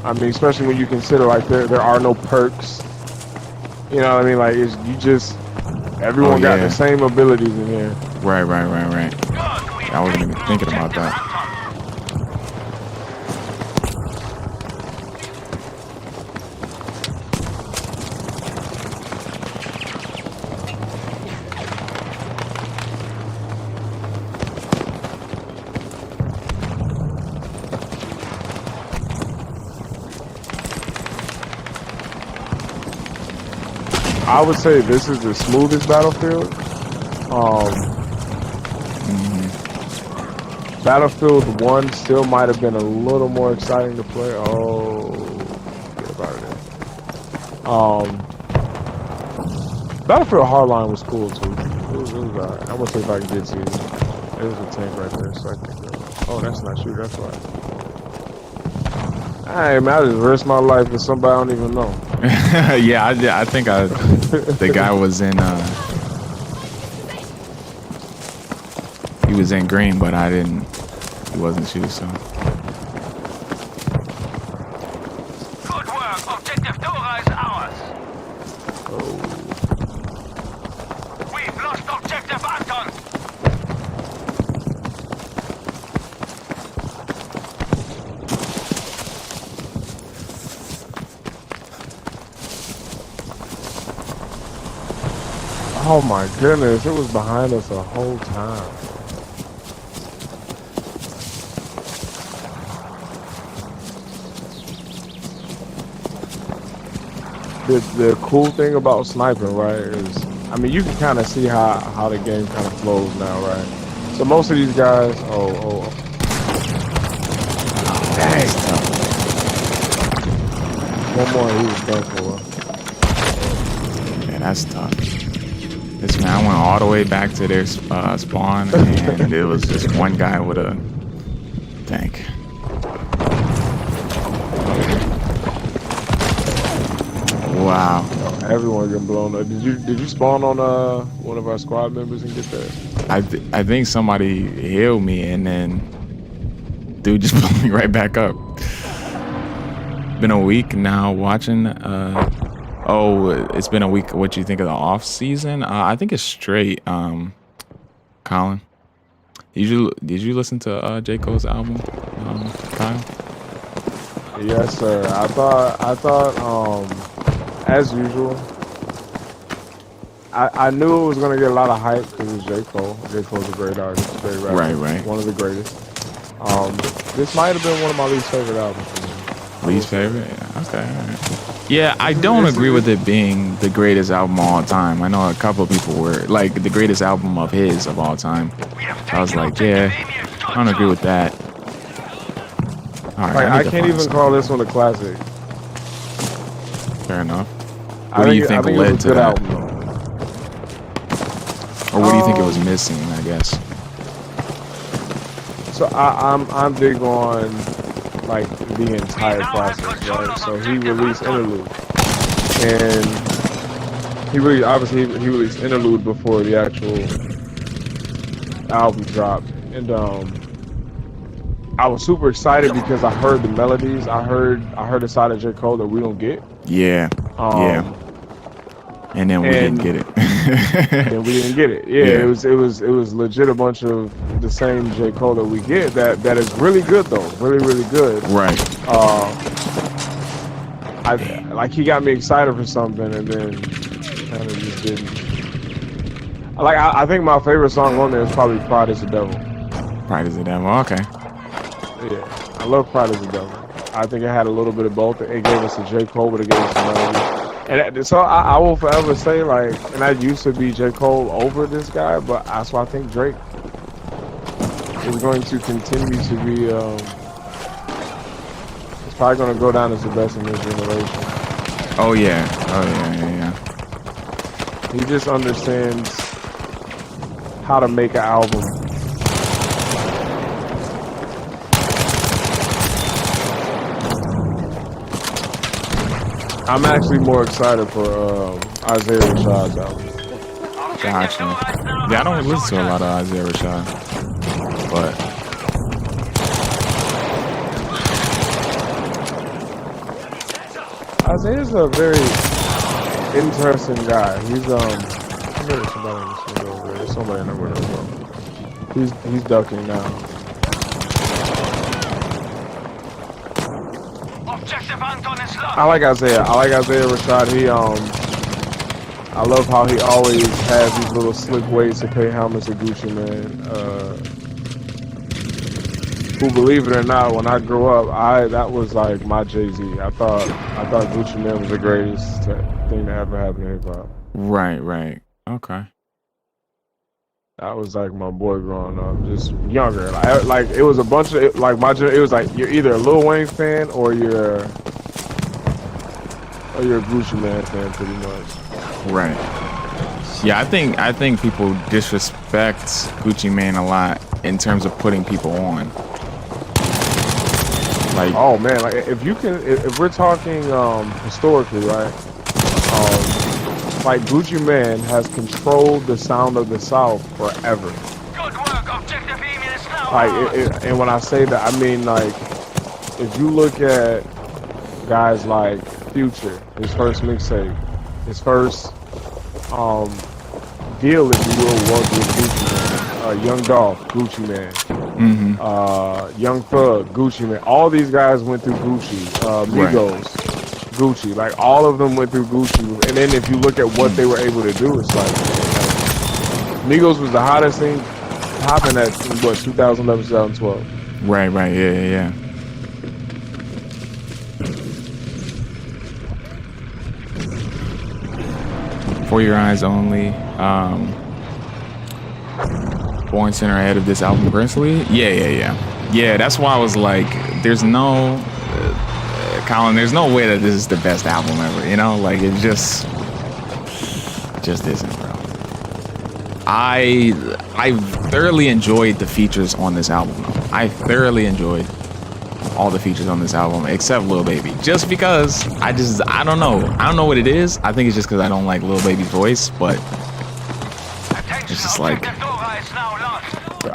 I mean, especially when you consider like there are no perks. You know what I mean? Like everyone got the same abilities in here. Right. I wasn't even thinking about that. I would say this is the smoothest Battlefield. Battlefield 1 still might have been a little more exciting to play. Oh, forget about it. Battlefield Hardline was cool too. It was alright. I'm gonna see if I can get to you. There's a tank right there, so I can go. Oh, that's not you. That's right. Hey man, I just risked my life with somebody I don't even know. Yeah, I think the guy was in he was in green, but he wasn't shooting, so. Good work. Objective Dora is ours. Oh. We've lost objective Anton. Oh my goodness, it was behind us the whole time. The cool thing about sniping, right, is, I mean, you can kind of see how the game kind of flows now, right? So most of these guys, dang. One more, he was done for. Yeah, that's tough. This man, I went all the way back to their spawn, and it was just one guy with a tank. Wow. Everyone getting blown up. Did you spawn on one of our squad members and get there? I think somebody healed me, and then dude just blew me right back up. Been a week now watching. It's been a week. What you think of the off season? I think it's straight. Colin, did you listen to J. Cole's album, Kyle? Yes, sir. I thought, as usual, I knew it was gonna get a lot of hype because it's J. Cole. J. Cole's a great artist, great rapper, Right. one of the greatest. This might have been one of my least favorite albums for me. Least favorite? Yeah, okay, all right. Yeah, I don't agree with it being the greatest album of all time. I know a couple of people were like the greatest album of his of all time. I was like, yeah, I don't agree with that. All right, I can't even call this one a classic. Fair enough. What do you think led to that? Album, or what do you think it was missing, I guess? So I'm big on like the entire process, right? So he released Interlude, and he released Interlude before the actual album dropped, and I was super excited because I heard the melodies, I heard a side of J. Cole that we don't get. Yeah, yeah. And then we didn't get it. And we didn't get it. Yeah, it was legit a bunch of the same J. Cole that we get that is really good though, really good. Right. He got me excited for something, and then kind of just didn't. Like I think my favorite song on there is probably "Pride Is the Devil." Pride Is the Devil. Okay. Yeah, I love Pride is a Devil. I think it had a little bit of both. It gave us a J. Cole, but it gave us a melody. And so I will forever say, like, and I used to be J. Cole over this guy, but that's why I think Drake is going to continue to be, it's probably going to go down as the best in this generation. Oh yeah. He just understands how to make an album. I'm actually more excited for Isaiah Rashad's album. Gotcha. Yeah, I don't listen to a lot of Isaiah Rashad, but Isaiah's a very interesting guy. He's there's somebody in this window over there. There's somebody in the window as well. He's ducking now. Objective Anton is lost. I like Isaiah Rashad. I love how he always has these little slick ways to pay homage to Gucci Mane. Who, believe it or not, when I grew up, that was like my Jay-Z. I thought Gucci Mane was the greatest thing to ever happen to hip hop. right. Okay. That was like my boy growing up, just younger. Like it was a bunch of like it was like you're either a Lil Wayne fan or you're a Gucci Mane fan, pretty much. Right. Yeah, I think people disrespect Gucci Mane a lot in terms of putting people on. Like, oh man, like if we're talking historically, right? Like Gucci Mane has controlled the sound of the South forever. Good work. Objective email is now. Like, and when I say that, I mean like if you look at guys like Future, his first mixtape, his first deal, if you will, was with Gucci Mane. Young Dolph, Gucci Mane. Young Thug, Gucci Mane. All these guys went through Gucci. Migos, Gucci. Like all of them went through Gucci. And then if you look at what they were able to do, it's like Migos was the hottest thing popping at what 2011, 2012. right. Yeah. For Your Eyes Only. Born Center ahead of this album personally. Yeah, that's why I was like, there's no Colin, there's no way that this is the best album ever, you know? Like, it just isn't, bro. I thoroughly enjoyed the features on this album, though. I thoroughly enjoyed all the features on this album except Lil Baby, just because I don't know what it is. I think it's just because I don't like Lil Baby's voice, but it's just like,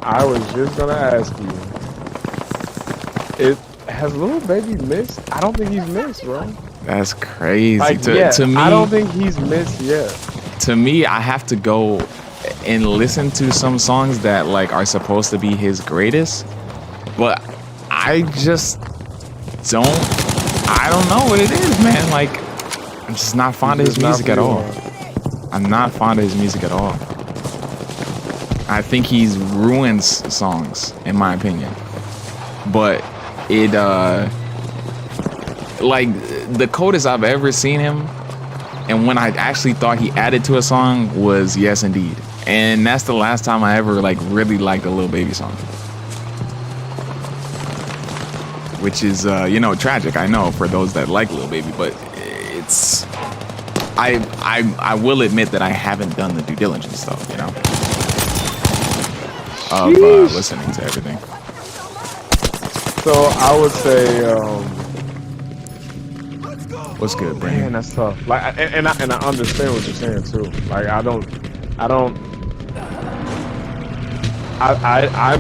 I was just gonna ask you, has Lil Baby missed? I don't think he's missed, bro. that's crazy. Like, to me, I don't think he's missed yet. To me, I have to go and listen to some songs that like are supposed to be his greatest, but I just don't know what it is, man. Like, I'm just not fond of his music at all. I'm not fond of his music at all. I think he's ruins songs, in my opinion. But it, like, the coldest I've ever seen him, and when I actually thought he added to a song, was Yes Indeed. And that's the last time I ever, like, really liked a Lil Baby song. Which is, tragic, I know, for those that like Lil Baby, but it's... I will admit that I haven't done the due diligence, though, you know? Of listening to everything. So I would say, What's good, Brandon? man, that's tough. Like, and I understand what you're saying too. Like,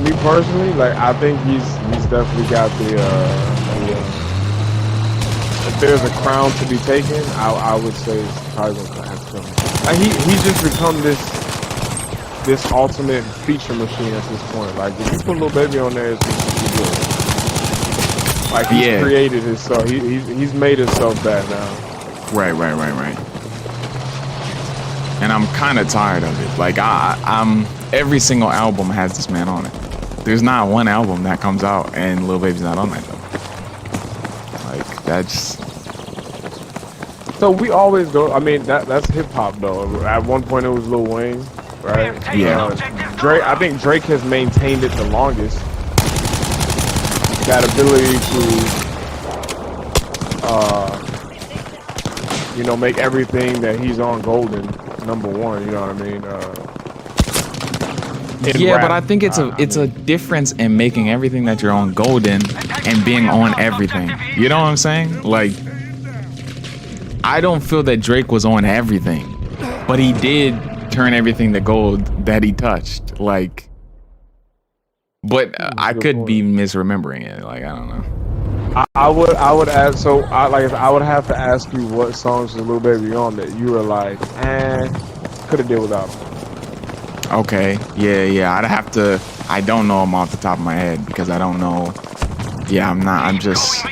me personally, like, I think he's definitely got the if there's a crown to be taken, I would say it's probably gonna have to come. Like, he's just become this ultimate feature machine at this point. Like, if you put Lil Baby on there, it's just good. Like, he's created himself. He's made himself that now. Right. And I'm kind of tired of it. Like, I'm every single album has this man on it. There's not one album that comes out and Lil Baby's not on that though. Like that's. So we always go. I mean, that's hip hop though. At one point, it was Lil Wayne, right? Yeah. Drake. I think Drake has maintained it the longest. That ability to, you know, make everything that he's on golden #1. You know what I mean? Yeah, rap, but I think it's a difference in making everything that you're on golden and being on everything. You know what I'm saying? Like, I don't feel that Drake was on everything, but he did turn everything to gold that he touched. Like, but I could be misremembering it. Like, I don't know. I would ask. So I would have to ask you what songs is Lil Baby on that you were like, could have did without him. Okay, yeah. I'd have to. I don't know them off the top of my head because I don't know. Yeah, I'm just.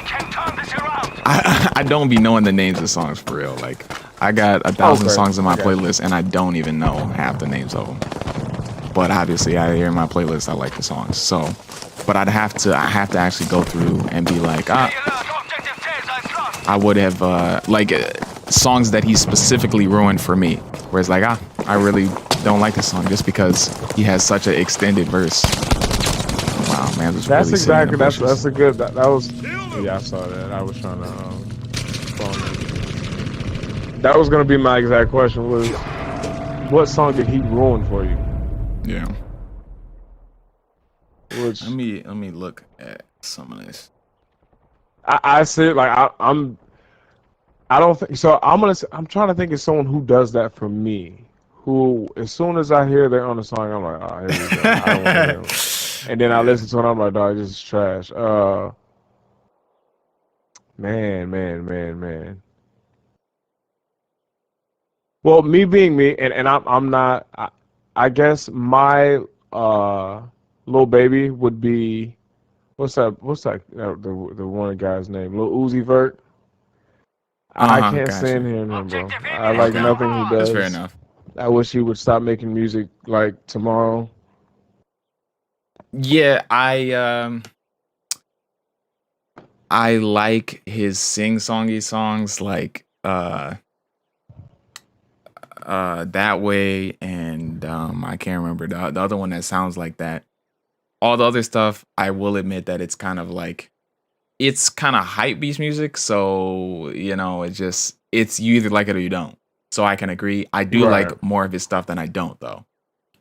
I don't be knowing the names of songs for real. Like, I got 1,000 songs in my playlist and I don't even know half the names of them. But obviously, I hear in my playlist I like the songs. So, but I have to actually go through and be like, I would have songs that he specifically ruined for me. Where it's like, I really don't like this song just because he has such an extended verse. Wow, man, that's really exactly that's a good that was. Yeah, I saw that. I was trying to. That was gonna be my exact question. Was what song did he ruin for you? Yeah. Which let me look at some of this. I said like I don't think so. I'm trying to think of someone who does that for me. Who as soon as I hear they're on the song, I'm like, oh, here we go. I don't want to hear them. And then I listen to it, I'm like, dog, this is trash. Man. Well, me being me, and I'm not. I guess my Lil Baby would be what's that? The one guy's name? Lil Uzi Vert. I can't stand hearing him, bro. I like nothing he does. That's fair enough. I wish he would stop making music like tomorrow. Yeah, I like his sing-songy songs like That Way and I can't remember the other one that sounds like that. All the other stuff, I will admit that it's kind of hype beast music, so you know, it's you either like it or you don't. So I can agree. I do like more of his stuff than I don't though.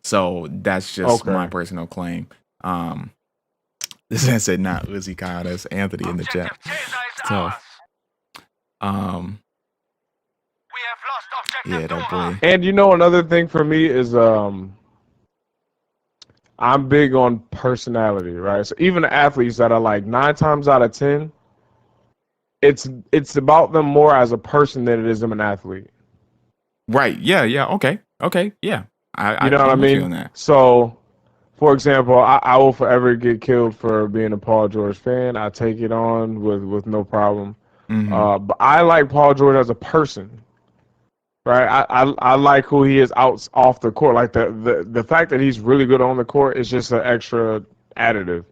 So that's just my personal claim. This man said not Uzi Kyle, that's Anthony in the chat. So yeah, that boy. And you know, another thing for me is I'm big on personality, right? So even the athletes that are like 9 times out of 10, it's about them more as a person than it is them an athlete. Right. Yeah. Okay. Yeah. You know what I mean? So, for example, I will forever get killed for being a Paul George fan. I take it on with no problem. Mm-hmm. But I like Paul George as a person. Right, I like who he is off the court. Like the fact that he's really good on the court is just an extra additive.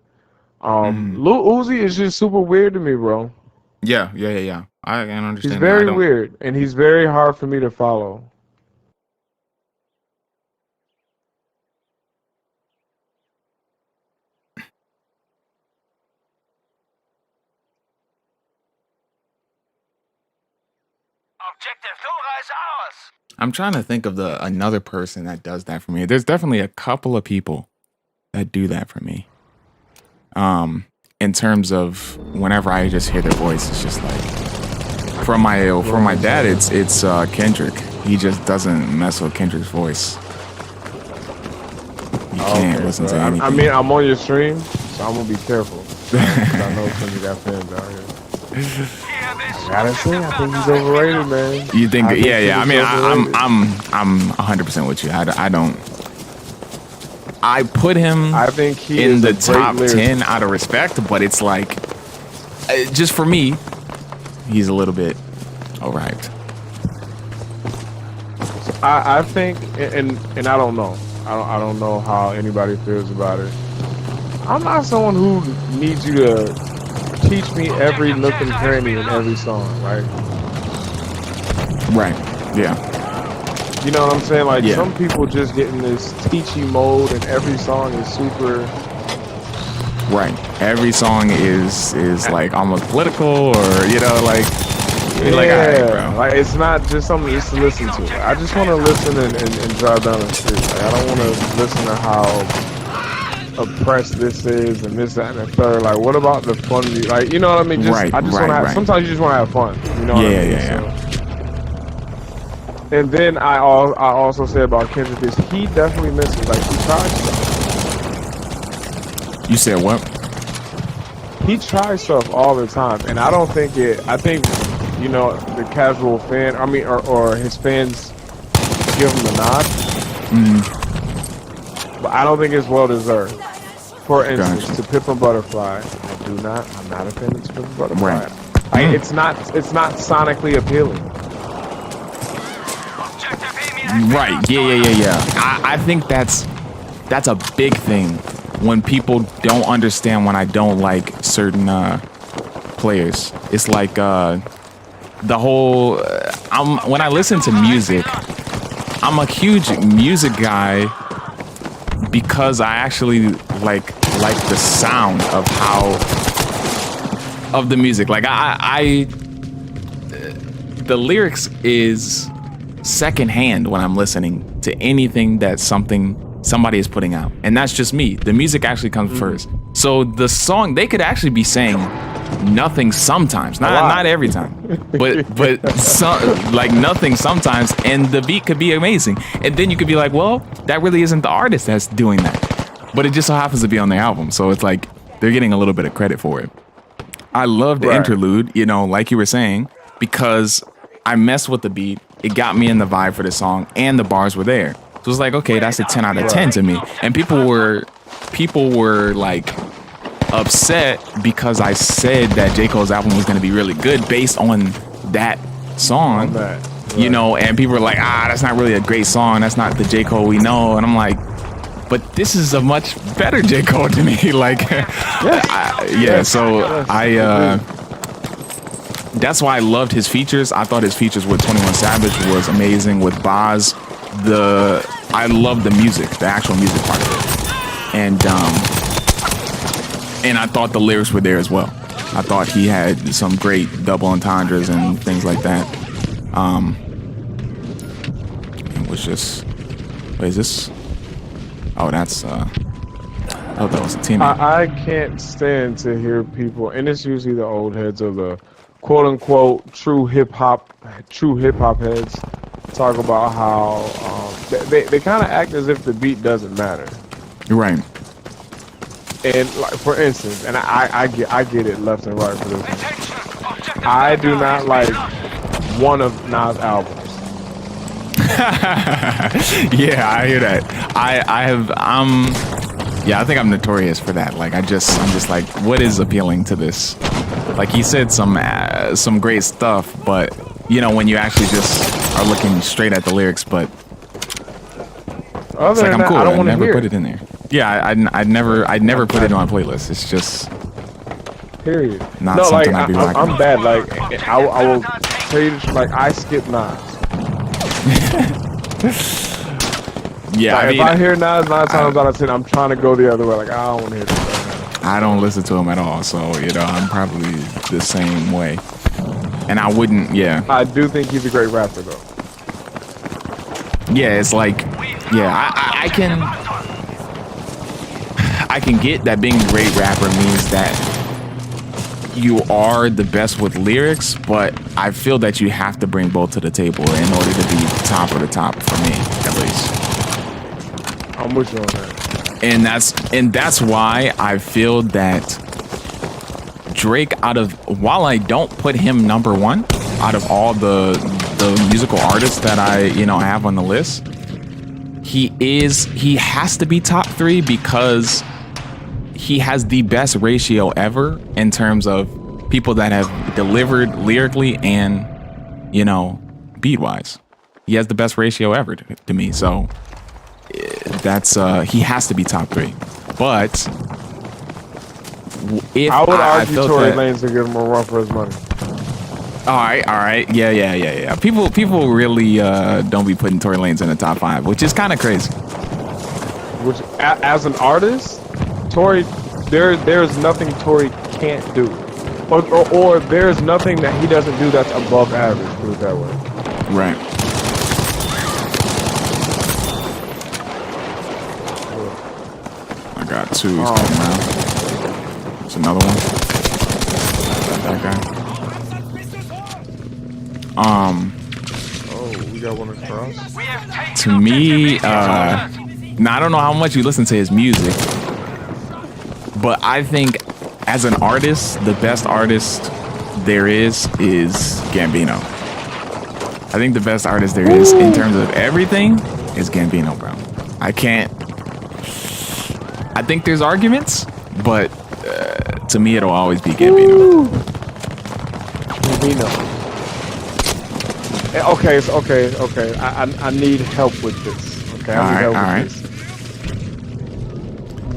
Lil Uzi is just super weird to me, bro. Yeah. I can understand. He's very weird, and he's very hard for me to follow. Objective Dora is ours. I'm trying to think of another person that does that for me. There's definitely a couple of people that do that for me. In terms of whenever I just hear their voice, it's just like from my dad, it's Kendrick. He just doesn't mess with Kendrick's voice. You can't listen to anything. I mean, I'm on your stream, so I'm gonna be careful. I know Kendrick got fans out here. Gotta say, I think he's overrated, man. You think? Yeah. I mean, I'm 100% with you. I don't. I put him. I think he in is the a top great 10 out of respect, but it's like, just for me, he's a little bit overhyped. I think, and I don't know. I don't know how anybody feels about it. I'm not someone who needs you to teach me every nook and cranny in every song, right? Right. Yeah. You know what I'm saying? Like Yeah. some people just get in this teachy mode, and every song is super. Right. Every song is like almost political, or you know, like you're like, all right, bro. Like it's not just something just to listen to. I just want to listen and drive down the street. Like, I don't want to listen to how oppressed this is and this, that, and the third. Like, what about the fun? Like, you know what I mean? Just, Right, I just right, want to have. right. Sometimes you just want to have fun. You know what I mean? Yeah. And then I also say about Kendrick is he definitely misses. Like he tries stuff. You said what? He tries stuff all the time, and I don't think it. I think, you know, the casual fan. I mean, or his fans give him the nod. But I don't think it's well deserved. For instance, Gotcha. to Pimp a Butterfly, I'm not a fan of Pimp a Butterfly. Right. Like, it's not sonically appealing. Right. Yeah. I think that's a big thing when people don't understand when I don't like certain players. It's like the whole. When I listen to music, I'm a huge music guy because I actually like the sound of the music. Like the lyrics is secondhand when I'm listening to anything that somebody is putting out, and that's just me. The music actually comes first. So the song, they could actually be saying nothing sometimes, not every time, but like nothing sometimes, and the beat could be amazing, and then you could be like, well, that really isn't the artist that's doing that, but it just so happens to be on the album, so it's like they're getting a little bit of credit for it. I love the interlude, you know, like you were saying, because I messed with the beat. It got me in the vibe for the song, and the bars were there. So it's like, okay, that's a 10 out of 10 to me. And people were like upset because I said that J. Cole's album was going to be really good based on that song. You know, and people were like, that's not really a great song. That's not the J. Cole we know. And I'm like, but this is a much better J. Cole to me. Like, that's why I loved his features. I thought his features with 21 Savage was amazing. With Boz, I love the music, the actual music part of it, and I thought the lyrics were there as well. I thought he had some great double entendres and things like that. It was just, what is this? Oh, that's that was a teammate. I can't stand to hear people, and it's usually the old heads of the quote unquote true hip hop heads, talk about how they kind of act as if the beat doesn't matter. Right. And like, for instance, and I get it left and right for this. I do not like one of Nas' albums. Yeah, I hear that. I think I'm notorious for that. Like I'm just like, what is appealing to this? Like he said some great stuff, but you know, when you actually just are looking straight at the lyrics, but it's like, I'm cool. I never put it in there. Yeah, I'd never put it on a playlist. It's just period. Not something I'd be rocking. I'm bad. Like I will tell you, like I skip Nas. Yeah, like, if I hear Nas 9 times out of 10, I'm trying to go the other way. Like I don't want to hear this. I don't listen to him at all, so you know I'm probably the same way. And I wouldn't. Yeah. I do think he's a great rapper, though. Yeah, it's like, yeah, I can get that being a great rapper means that you are the best with lyrics, but I feel that you have to bring both to the table in order to be top of the top for me, at least. I'm with you on that. And that's why I feel that Drake, while I don't put him number one out of all the musical artists that I have on the list, he has to be top 3 because he has the best ratio ever in terms of people that have delivered lyrically and beat wise. He has the best ratio ever to me, so that's he has to be top 3. But if I would argue felt Tory that, Lanez to give him a run for his money. all right, yeah. People really don't be putting Tory Lanez in the top 5, which is kind of crazy. Which, as an artist, Tory, there's nothing Tory can't do, or there's nothing that he doesn't do that's above average. Put it that way. Right. I got 2. He's coming around. There's another one. That guy. Oh, we got one across. To me, now I don't know how much you listen to his music, but I think as an artist, the best artist there is Gambino. I think the best artist there is in terms of everything is Gambino, bro. I think there's arguments, but to me, it'll always be Gambino. Gambino. Okay, okay. I need help with this. Okay, I need help with this.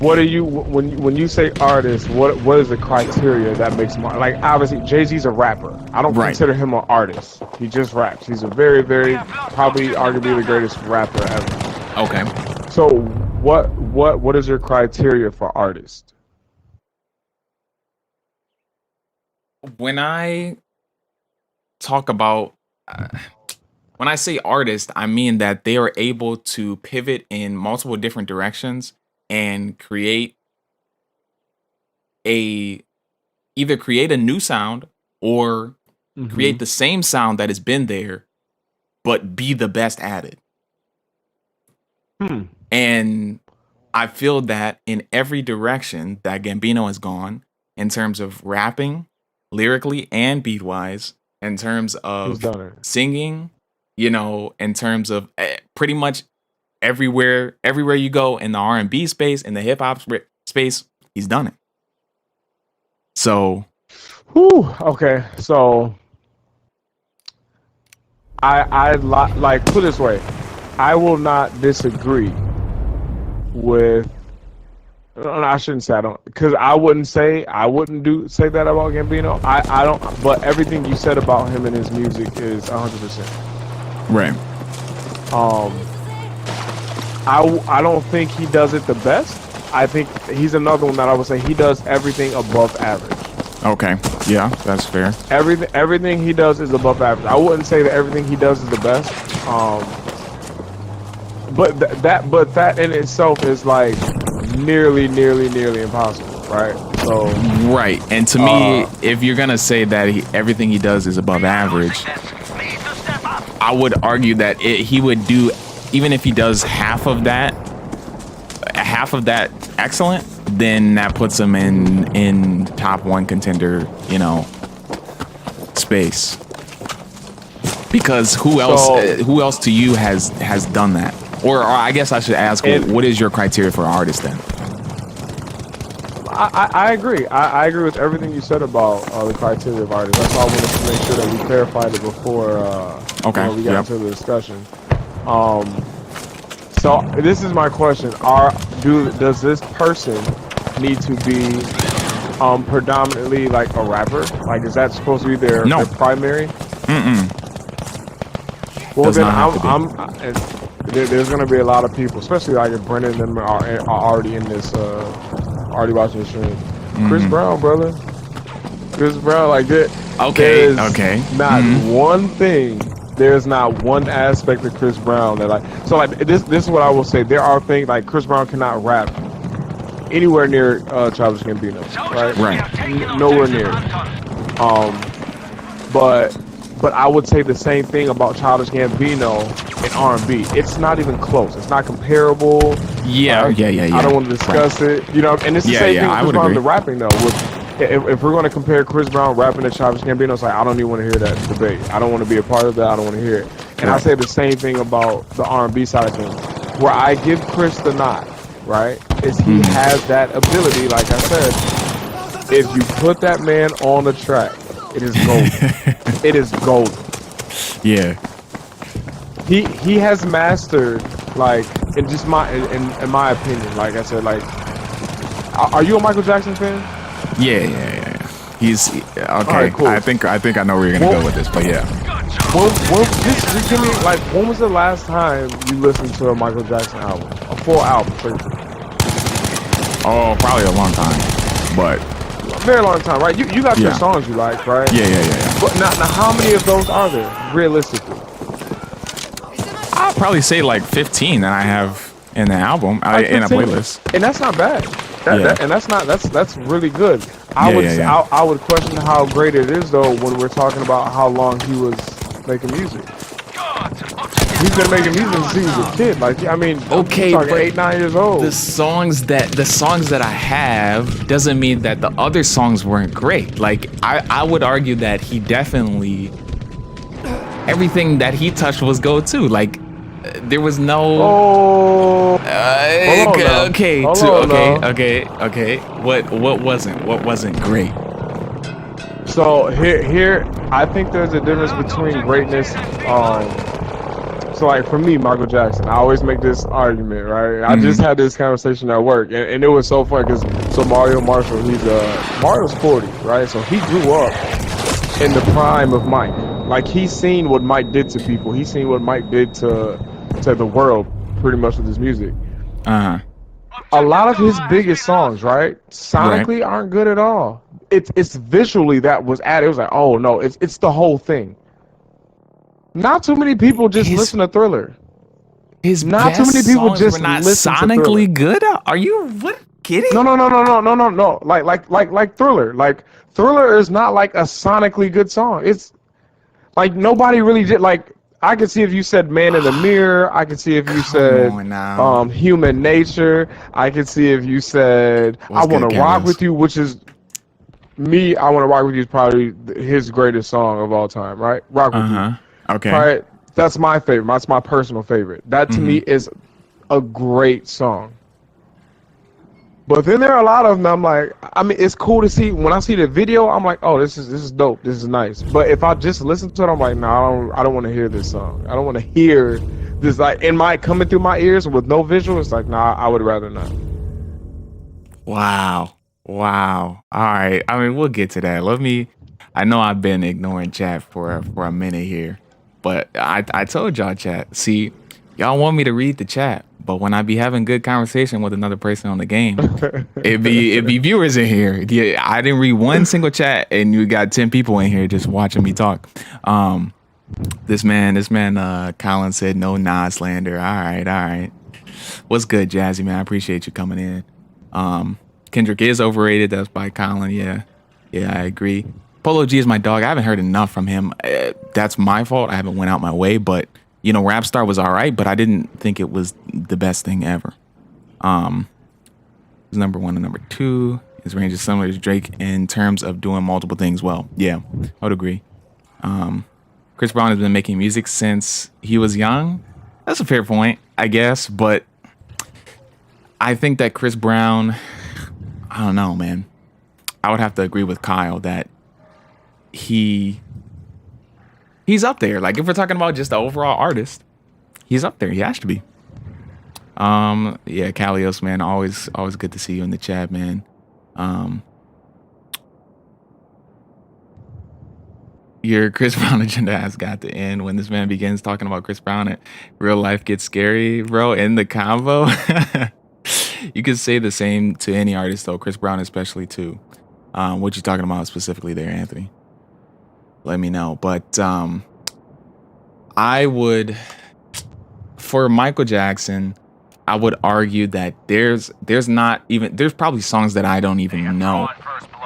What are you when you say artist? What is the criteria that makes him like? Obviously, Jay-Z's a rapper. I don't consider him an artist. He just raps. He's a very, very probably arguably the greatest rapper ever. Okay. So what is your criteria for artist? When I talk about when I say artist, I mean that they are able to pivot in multiple different directions and either create a new sound or create the same sound that has been there, but be the best at it. And I feel that in every direction that Gambino has gone, in terms of rapping, lyrically and beat-wise, in terms of singing, you know, in terms of pretty much everywhere you go in the R&B space, in the hip-hop space, he's done it. So, okay, so I like put it this way, I will not disagree with. I shouldn't say I don't, because I wouldn't say that about Gambino. I don't, but everything you said about him and his music is 100%. Right. I don't think he does it the best. I think he's another one that I would say he does everything above average. Okay. Yeah, that's fair. Everything he does is above average. I wouldn't say that everything he does is the best. But that in itself is like nearly impossible, right? So right. And to me, if you're gonna say that everything he does is above average, I would argue that he would do, even if he does half of that excellent, then that puts him in top 1 contender, you know, space. Because who else to you has done that? Or I guess I should ask, what is your criteria for an artist then? I agree. I agree with everything you said about the criteria of artists. That's why I wanted to make sure that we clarified it before we got into the discussion. So this is my question: does this person need to be predominantly like a rapper? Like, is that supposed to be their primary? Well, then there's gonna be a lot of people, especially like if Brennan and them are already in this, already watching the stream. Chris Brown, brother. Chris Brown, like that. Okay. Not one thing. There's not one aspect of Chris Brown that this is what I will say. There are things like Chris Brown cannot rap anywhere near Childish Gambino, right? Nowhere near. But I would say the same thing about Childish Gambino in R&B. It's not even close. It's not comparable. Yeah. I don't want to discuss it. You know, and it's the same thing with Chris Brown the rapping though. If we're going to compare Chris Brown rapping to Childish Gambino, it's like, I don't even want to hear that debate. I don't want to be a part of that. I don't want to hear it. And I say the same thing about the R&B side of things. Where I give Chris the nod, right, is he has that ability, like I said. If you put that man on the track, it is golden. It is golden. Yeah. He has mastered, like, in my opinion, like I said, like, are you a Michael Jackson fan? Yeah. He's okay. right, cool. I think I know where you're gonna go with this, but yeah. Just give me like, when was the last time you listened to a Michael Jackson album, a full album? Oh, probably a long time, but A very long time, right? You got your songs you like, right? Yeah. But now how many of those are there realistically? I'll probably say like 15 that I have in the album, in a playlist. And that's not bad. That's really good. I would question how great it is though when we're talking about how long he was making music. He's been making music since he was a kid. Like, I mean, Okay, talking but 8-9 years old. the songs that I have doesn't mean that the other songs weren't great. Like I would argue that he definitely, everything that he touched was go to. Like there was no okay. What wasn't great? So here, I think there's a difference between greatness. So like for me, Michael Jackson, I always make this argument, right? I just had this conversation at work, and it was so funny because Mario Marshall, Mario's 40, right? So he grew up in the prime of Mike. Like he's seen what Mike did to people. He's seen what Mike did to the world, pretty much with his music. A lot of his biggest songs, right, sonically aren't good at all. It's visually that was added. It was like, oh no, it's the whole thing. Not too many people just listen to Thriller. Not too many people just not listen sonically to good. Are you kidding? No. Like Thriller. Like Thriller is not like a sonically good song. It's like nobody really did. Like I could see if you said Man in the Mirror. I could see if you said Human Nature. I could see if you said I Want to Rock With You, which is me. I Want to Rock With You is probably his greatest song of all time, right? Rock With You. Okay. Right. That's my favorite. That's my personal favorite. That to me is a great song. But then there are a lot of them. I'm like, I mean, it's cool to see. When I see the video, I'm like, oh, this is dope. This is nice. But if I just listen to it, I'm like, no, I don't want to hear this song. I don't want to hear this like coming through my ears with no visual. It's like, nah, I would rather not. Wow. All right. I mean, we'll get to that. I know I've been ignoring chat for a minute here, but I told y'all chat. See, y'all want me to read the chat, but when I be having good conversation with another person on the game, it be viewers in here. Yeah, I didn't read one single chat, and you got 10 people in here just watching me talk. This man, Colin said no Nas slander. All right. What's good, Jazzy man? I appreciate you coming in. Kendrick is overrated. That's by Colin. Yeah, I agree. Polo G is my dog. I haven't heard enough from him. That's my fault. I haven't went out my way, but you know, Rapstar was all right, but I didn't think it was the best thing ever. His number 1 and number 2. His range is similar to Drake in terms of doing multiple things well. Yeah, I would agree. Chris Brown has been making music since he was young. That's a fair point, I guess, but I think that Chris Brown, I don't know, man. I would have to agree with Kyle that he's up there. Like if we're talking about just the overall artist, he's up there. He has to be. Yeah, Kalios, man, always good to see you in the chat, man. Your Chris Brown agenda has got to end. When this man begins talking about Chris Brown, real life gets scary, bro. In the convo, you could say the same to any artist, though. Chris Brown, especially too. What you talking about specifically there, Anthony? Let me know. But I would, for Michael Jackson, I would argue that there's probably songs that I don't even know,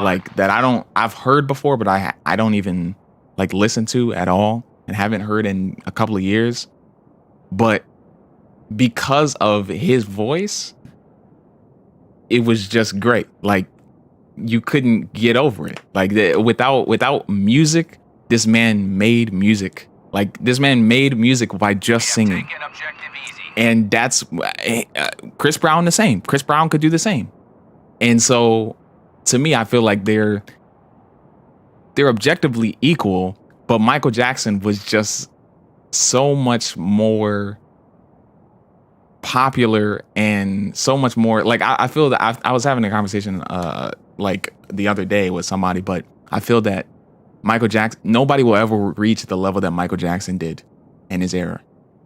like that I've heard before, but I don't even like listen to at all and haven't heard in a couple of years. But because of his voice, it was just great. Like you couldn't get over it. Like without music, this man made music. Like this man made music by just singing. And that's Chris Brown the same. Chris Brown could do the same. And so to me, I feel like they're objectively equal, but Michael Jackson was just so much more popular and so much more like I feel that I was having a conversation like the other day with somebody, but I feel that Michael Jackson, nobody will ever reach the level that Michael Jackson did in his era.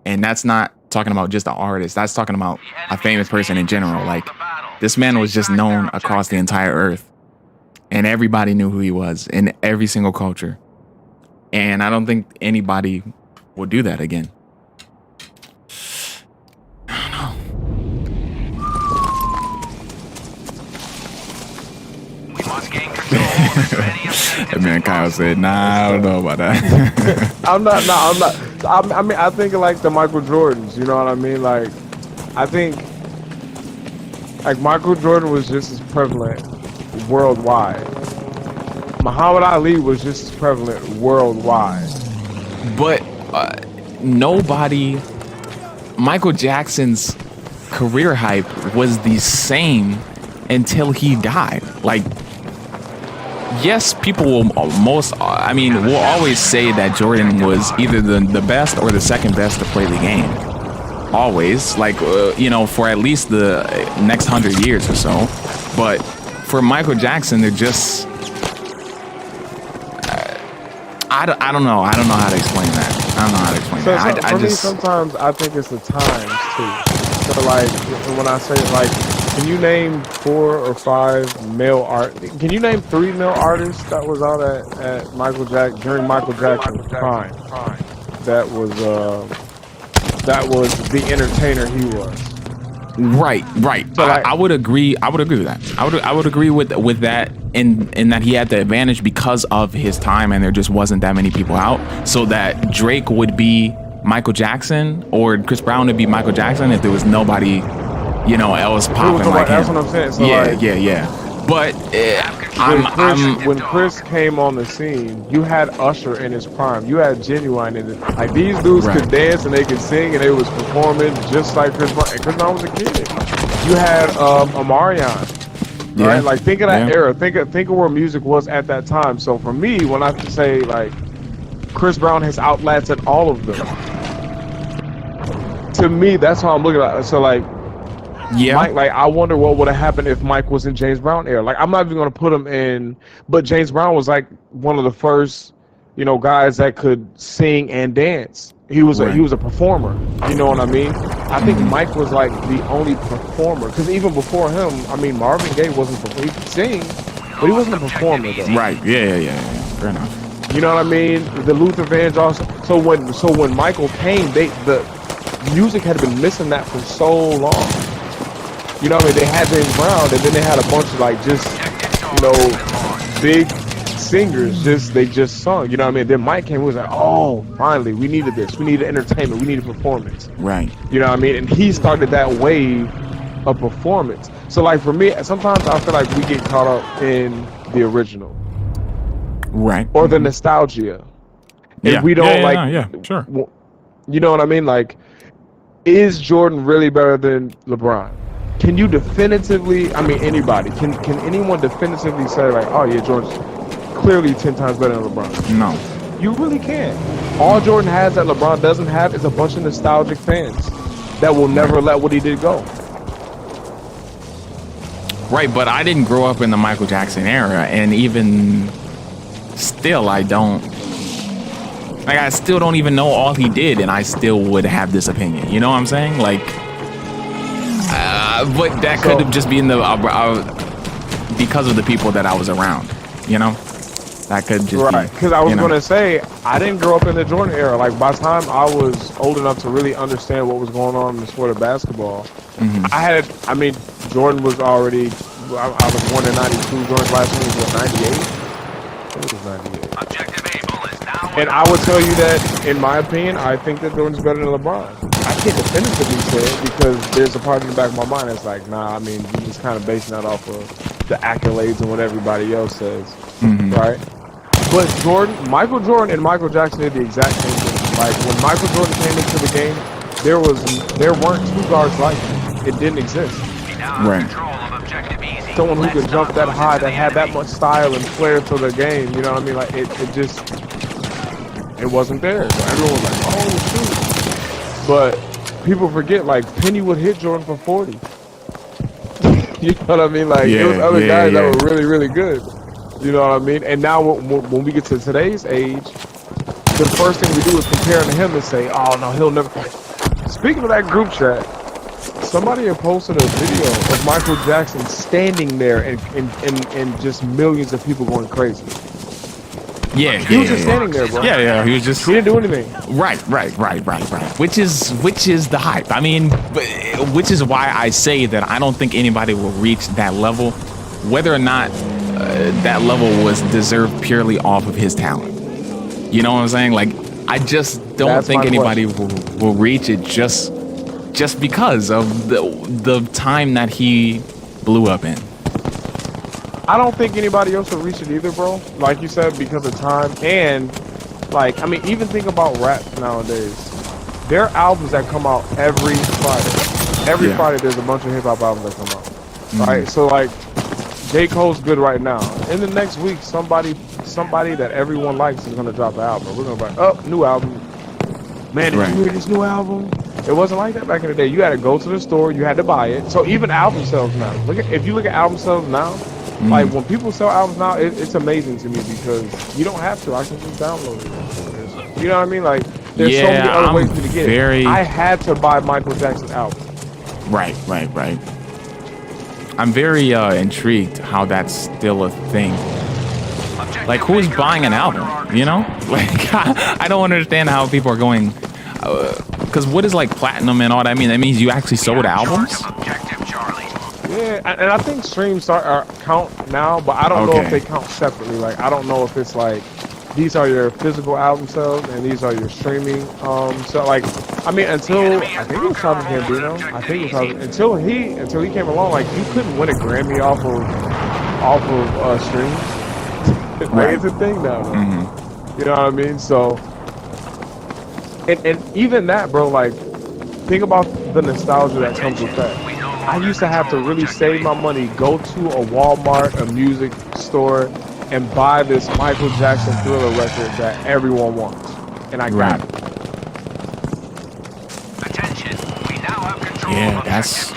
And that's not talking about just an artist. That's talking about a famous person in general. Like, this man was just known across the entire earth. And everybody knew who he was in every single culture. And I don't think anybody will do that again. And man, Kyle said, "Nah, I don't know about that." I'm not. I mean, I think like the Michael Jordans. You know what I mean? Like, I think like Michael Jordan was just as prevalent worldwide. Muhammad Ali was just as prevalent worldwide. But nobody. Michael Jackson's career hype was the same until he died. Like, yes, people will will always say that Jordan was either the best or the second best to play the game. Always, like, for at least the next 100 years or so. But for Michael Jackson, they're just, I don't know. I don't know how to explain that. I don't know how to explain that. For me, sometimes I think it's the times too. So like, when I say like, can you name 4 or 5 male Can you name 3 male artists that was out at during Michael Jackson's prime? That was the entertainer he was. Right. So I would agree. I would agree with that. I would agree with that in that he had the advantage because of his time, and there just wasn't that many people out. So that Drake would be Michael Jackson or Chris Brown would be Michael Jackson if there was nobody, else popping like him. That's what I'm saying. So yeah. But when Chris came on the scene, you had Usher in his prime. You had Genuine in it. Like, these dudes could dance and they could sing and they was performing just like Chris Brown. And Chris Brown was a kid. You had Omarion. Right? Like, think of that era. Think of where music was at that time. So for me, when I say like Chris Brown has outlasted all of them, to me, that's how I'm looking at it. So like, Mike, like, I wonder what would have happened if Mike was in James Brown era. Like, I'm not even gonna put him in, but James Brown was like one of the first, guys that could sing and dance. He was a performer. You know what I mean? I think Mike was like the only performer, because even before him, I mean, Marvin Gaye wasn't. He could sing, but he wasn't a performer though. Right? Yeah. Fair enough. You know what I mean? The Luther Vandross. So when Michael came, the music had been missing that for so long. You know what I mean? They had James Brown, and then they had a bunch of like just, big singers. They just sung. You know what I mean? Then Mike came and was like, oh, finally, we needed this. We needed entertainment. We needed performance. Right. You know what I mean? And he started that wave of performance. So like for me, sometimes I feel like we get caught up in the original. Right. Or the nostalgia. And we don't sure. You know what I mean? Like, is Jordan really better than LeBron? Can you definitively, I mean, anybody, can anyone definitively say like, oh yeah, Jordan's clearly 10 times better than LeBron? No. You really can't. All Jordan has that LeBron doesn't have is a bunch of nostalgic fans that will never let what he did go. Right, but I didn't grow up in the Michael Jackson era, and even still, I still don't even know all he did, and I still would have this opinion. You know what I'm saying? Like, but that could have just been because of the people that I was around. That could just be. Because I was going to say, I didn't grow up in the Jordan era. Like, by the time I was old enough to really understand what was going on in the sport of basketball, Jordan was already, I was born in 92. Jordan's last one was 98? I think it was 98. And I would tell you that, in my opinion, I think that Jordan's better than LeBron. I can't definitively say it because there's a part in the back of my mind that's like, nah, I mean, you're just kind of basing that off of the accolades and what everybody else says, right? But Michael Jordan and Michael Jackson did the exact same thing. Like, when Michael Jordan came into the game, there weren't two guards like him. It didn't exist. Right. Someone who could jump that high, that had that much style and flair to the game, you know what I mean? Like, it wasn't there. So everyone was like, oh, shoot. But people forget, like, Penny would hit Jordan for 40. You know what I mean? Like it was other guys that were really, really good. You know what I mean? And now when we get to today's age, the first thing we do is compare to him and say, "Oh no, he'll never." Speaking of that group chat, somebody had posted a video of Michael Jackson standing there and just millions of people going crazy. Yeah, he was just standing there, bro. Yeah, he was just. He didn't do anything. Right. Which is the hype. I mean, which is why I say that I don't think anybody will reach that level, whether or not that level was deserved purely off of his talent. You know what I'm saying? Like, I just don't think anybody will reach it just because of the time that he blew up in. I don't think anybody else will reach it either, bro. Like you said, because of time. And, like, I mean, even think about rap nowadays. There are albums that come out every Friday. Every Friday there's a bunch of hip-hop albums that come out. Right? So, like, J. Cole's good right now. In the next week, somebody that everyone likes is going to drop an album. We're going to be like, oh, new album. Man, did you hear this new album? It wasn't like that back in the day. You had to go to the store. You had to buy it. So even album sales now. If you look at album sales now, like when people sell albums now, it's amazing to me because you don't have to. I can just download it. You know what I mean? Like there's so many other ways for me to get it. I had to buy Michael Jackson's album. Right. I'm very intrigued how that's still a thing. Like, who's buying an album? You know? Like, I don't understand how people are going. Because what is like platinum and all that mean? That means you actually sold albums? Yeah, and I think streams count now, but I don't know if they count separately. Like, I don't know if it's like these are your physical album sales and these are your streaming. So like, I mean, until I think it was Childish Gambino. I think it was until he came along. Like, you couldn't win a Grammy off of streams. Like, it's a thing now. You know what I mean? So, and even that, bro. Like, think about the nostalgia that comes with that. I used to have to really save my money, go to a Walmart, a music store, and buy this Michael Jackson Thriller record that everyone wants. And I got it. Yeah, that's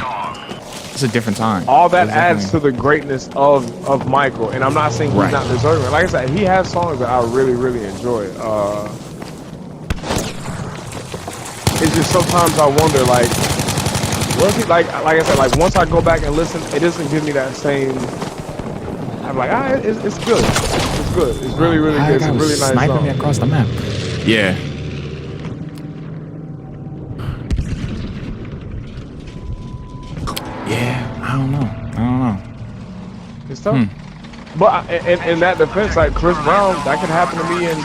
a different time. All that adds to the greatness of Michael. And I'm not saying he's not deserving. Like I said, he has songs that I really, really enjoy. It's just sometimes I wonder, like, was he like I said, like once I go back and listen, it doesn't give me that same. I'm like, it's good. It's good. It's really, really good. It's a really nice sniping song. me across the map. Yeah. Yeah, I don't know. It's tough. But in that defense, like Chris Brown, that could happen to me. And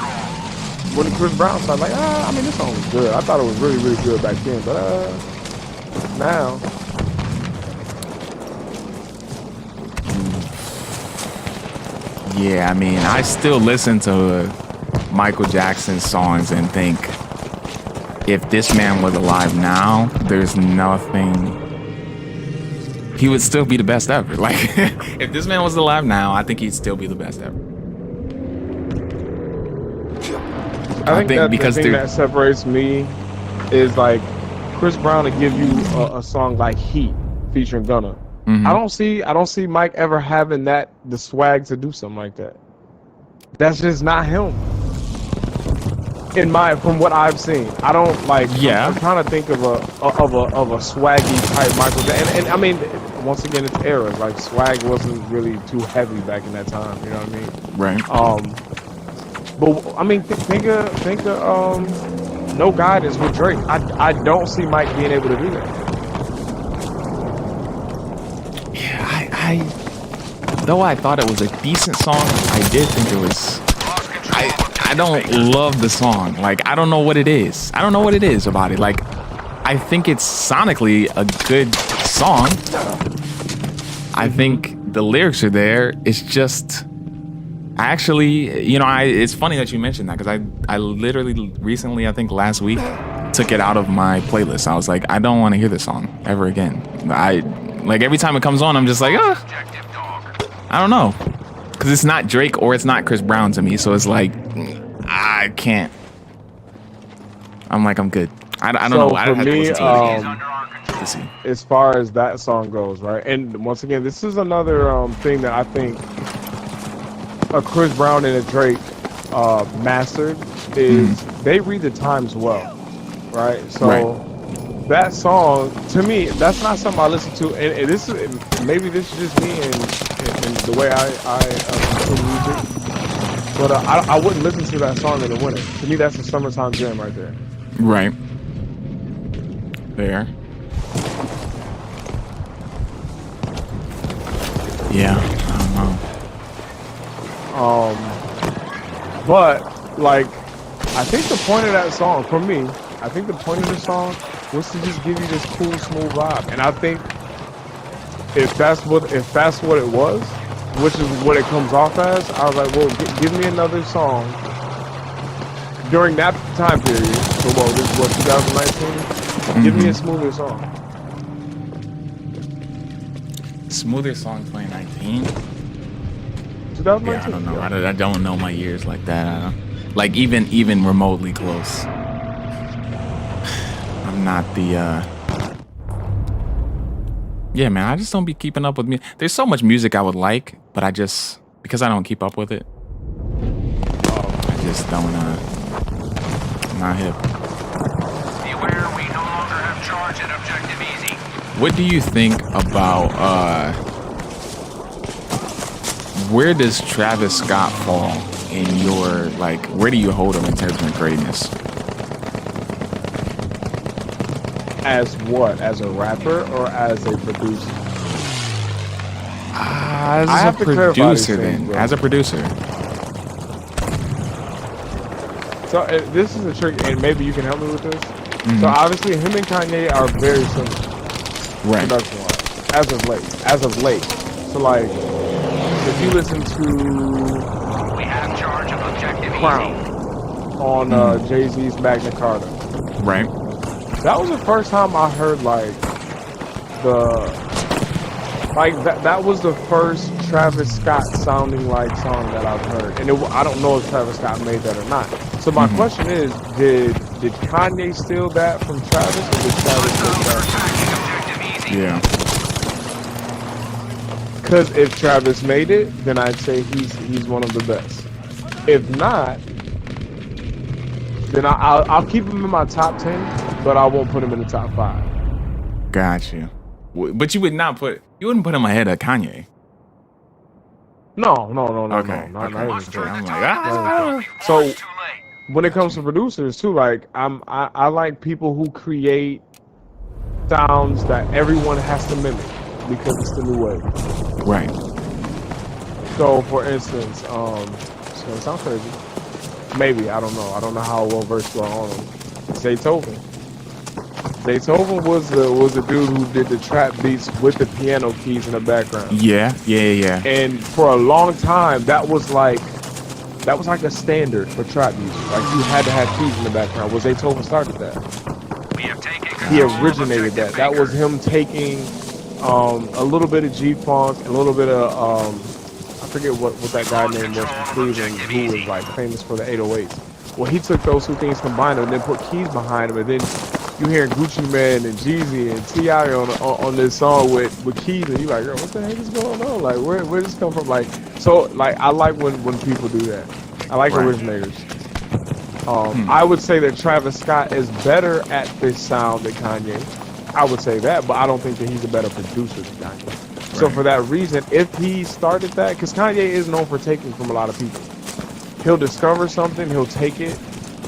when Chris Brown started, like, I mean, this song was good. I thought it was really, really good back then, but now. Yeah, I mean, I still listen to Michael Jackson songs and think, if this man was alive now, there's nothing. He would still be the best ever. Like, if this man was alive now, I think he'd still be the best ever. I think because the thing that separates me is like Chris Brown to give you a song like Heat featuring Gunna. I don't see Mike ever having the swag to do something like that. That's just not him. From what I've seen, I don't like. Yeah, I'm trying to think of a swaggy type Michael Jackson. And I mean, once again, it's eras. Like swag wasn't really too heavy back in that time. You know what I mean? Right. But I mean, think of No Guidance with Drake. I don't see Mike being able to do that. Though I thought it was a decent song, I did think it was. I don't love the song. Like, I don't know what it is. I don't know what it is about it. Like, I think it's sonically a good song. I think the lyrics are there. It's just, actually, you know, it's funny that you mentioned that because I literally recently, I think last week, took it out of my playlist. I was like, I don't want to hear this song ever again. Like every time it comes on, I'm just like, I don't know, because it's not Drake or it's not Chris Brown to me. So it's like, I can't. I'm like, I'm good. I don't know. For me, see. as far as that song goes, right? And once again, this is another thing that I think a Chris Brown and a Drake mastered is they read the times well, right? So that song, to me, that's not something I listen to, and this is maybe this is just me and the way I consume music, but I wouldn't listen to that song in the winter. To me, that's a summertime jam right there. Right. There. Yeah, I don't know. But like, I think the point of that song, for me, I think the point of the song was to just give you this cool, smooth vibe. And I think if that's what it was, which is what it comes off as, I was like, well, give me another song during that time period. So what? This is what 2019. Give me a smoother song. Smoother song 2019. 2019. Yeah, I don't know. I don't know my years like that. Like even remotely close. I'm not the. Yeah, man. I just don't be keeping up with me. There's so much music I would like, but because I don't keep up with it. I just don't. I'm not hip. Beware, we no longer have charge at Objective Easy. What do you think about where does Travis Scott fall in your, like, where do you hold him in terms of greatness? As what? As a rapper or as a producer? As a producer, then. As a producer. So this is a trick, and maybe you can help me with this. So obviously, him and Kanye are very similar, Right. production-wise, as of late. So like, if you listen to We have charge of Objective Crown Easy. on Jay-Z's Magna Carta, Right. that was the first time I heard that was the first Travis Scott sounding like song that I've heard, and I don't know if Travis Scott made that or not. So my question is, did Kanye steal that from Travis, or did Travis steal that? Attacking Objective Easy. Yeah. Because if Travis made it, then I'd say he's one of the best. If not, then I'll keep him in my top 10, but I won't put him in the top 5. Got you. But you wouldn't put him ahead of Kanye. No. Okay. Not even Must close. turn the I'm time like, So Too late. when it comes to producers too, like I like people who create sounds that everyone has to mimic because it's the new wave. Right. So for instance, it's gonna sound crazy. Maybe, I don't know. I don't know how well versed you are on him. Zaytoven. Zaytoven was the dude who did the trap beats with the piano keys in the background. Yeah. And for a long time, that was like a standard for trap music. Like you had to have keys in the background. Well, Zaytoven started that. We have taken He control of originated that. Objective That was Maker. him taking a little bit of G-Funk, a little bit of I forget what that guy named was from Cleveland, who was like famous for the 808s. Well, he took those two things, combined them, and then put keys behind them, and then you hear Gucci Mane and Jeezy and T.I. on this song with keys, and you like, girl, what the heck is going on? Like, where did this come from? Like, so like I like when people do that. I like originators. I would say that Travis Scott is better at this sound than Kanye. I would say that, but I don't think that he's a better producer than Kanye. So for that reason, if he started that, because Kanye is known for taking from a lot of people. He'll discover something, he'll take it,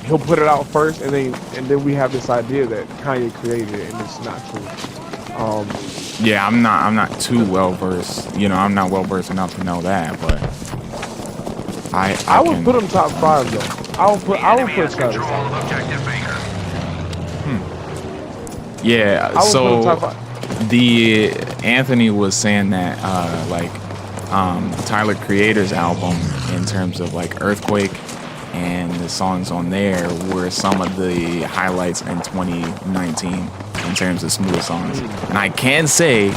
he'll put it out first, and then we have this idea that Kanye created it, and it's not true. Yeah, I'm not too well versed. You know, I'm not well versed enough to know that, but I would can put him top 5 though. I would put Travis Control top 5. of Objective Maker. Yeah, I would put him so top 5. the Anthony was saying that Tyler Creator's album, in terms of like Earthquake and the songs on there, were some of the highlights in 2019 in terms of smooth songs. And I can say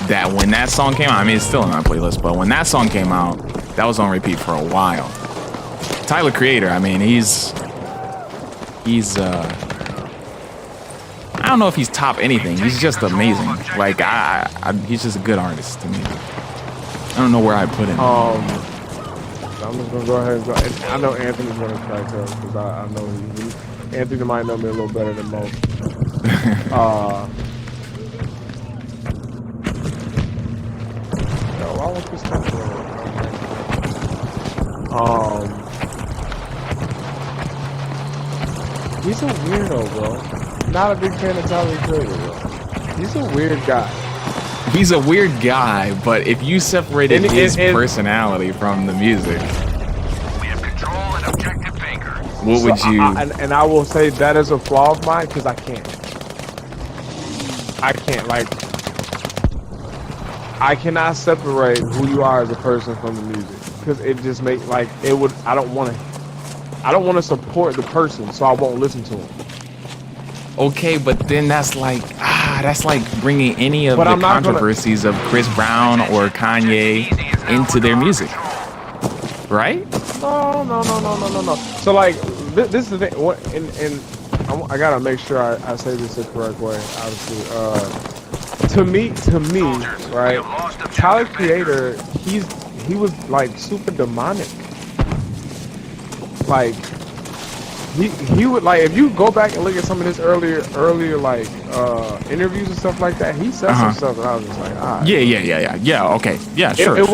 that when that song came out, I mean, it's still on our playlist, but when that song came out, that was on repeat for a while. Tyler Creator, I mean, he's I don't know if he's top anything. He's just amazing. Like he's just a good artist to me. I don't know where I put him. I'm just gonna go ahead and go. And I know Anthony's gonna try to because I know Anthony might know me a little better than most. Yo, why won't this stuff go? He's a weirdo, bro. Not a big fan of Tyler Creator, bro. He's a weird guy. He's a weird guy, but if you separated his personality from the music, We have control and objective Baker. what would you? And I will say that is a flaw of mine because I can't. I cannot separate who you are as a person from the music because it just makes like it would. I don't want to support the person, so I won't listen to him. Okay, but then that's like bringing any of But the I'm not controversies of Chris Brown or Kanye into their music, right? No. So like this is the thing. I gotta make sure I say this the correct way. Obviously, to me, right? Tyler Creator, he was like super demonic. Like he would like if you go back and look at some of his earlier like interviews and stuff like that. He said some stuff, and I was just like, ah. Yeah. Okay. Yeah. Sure. It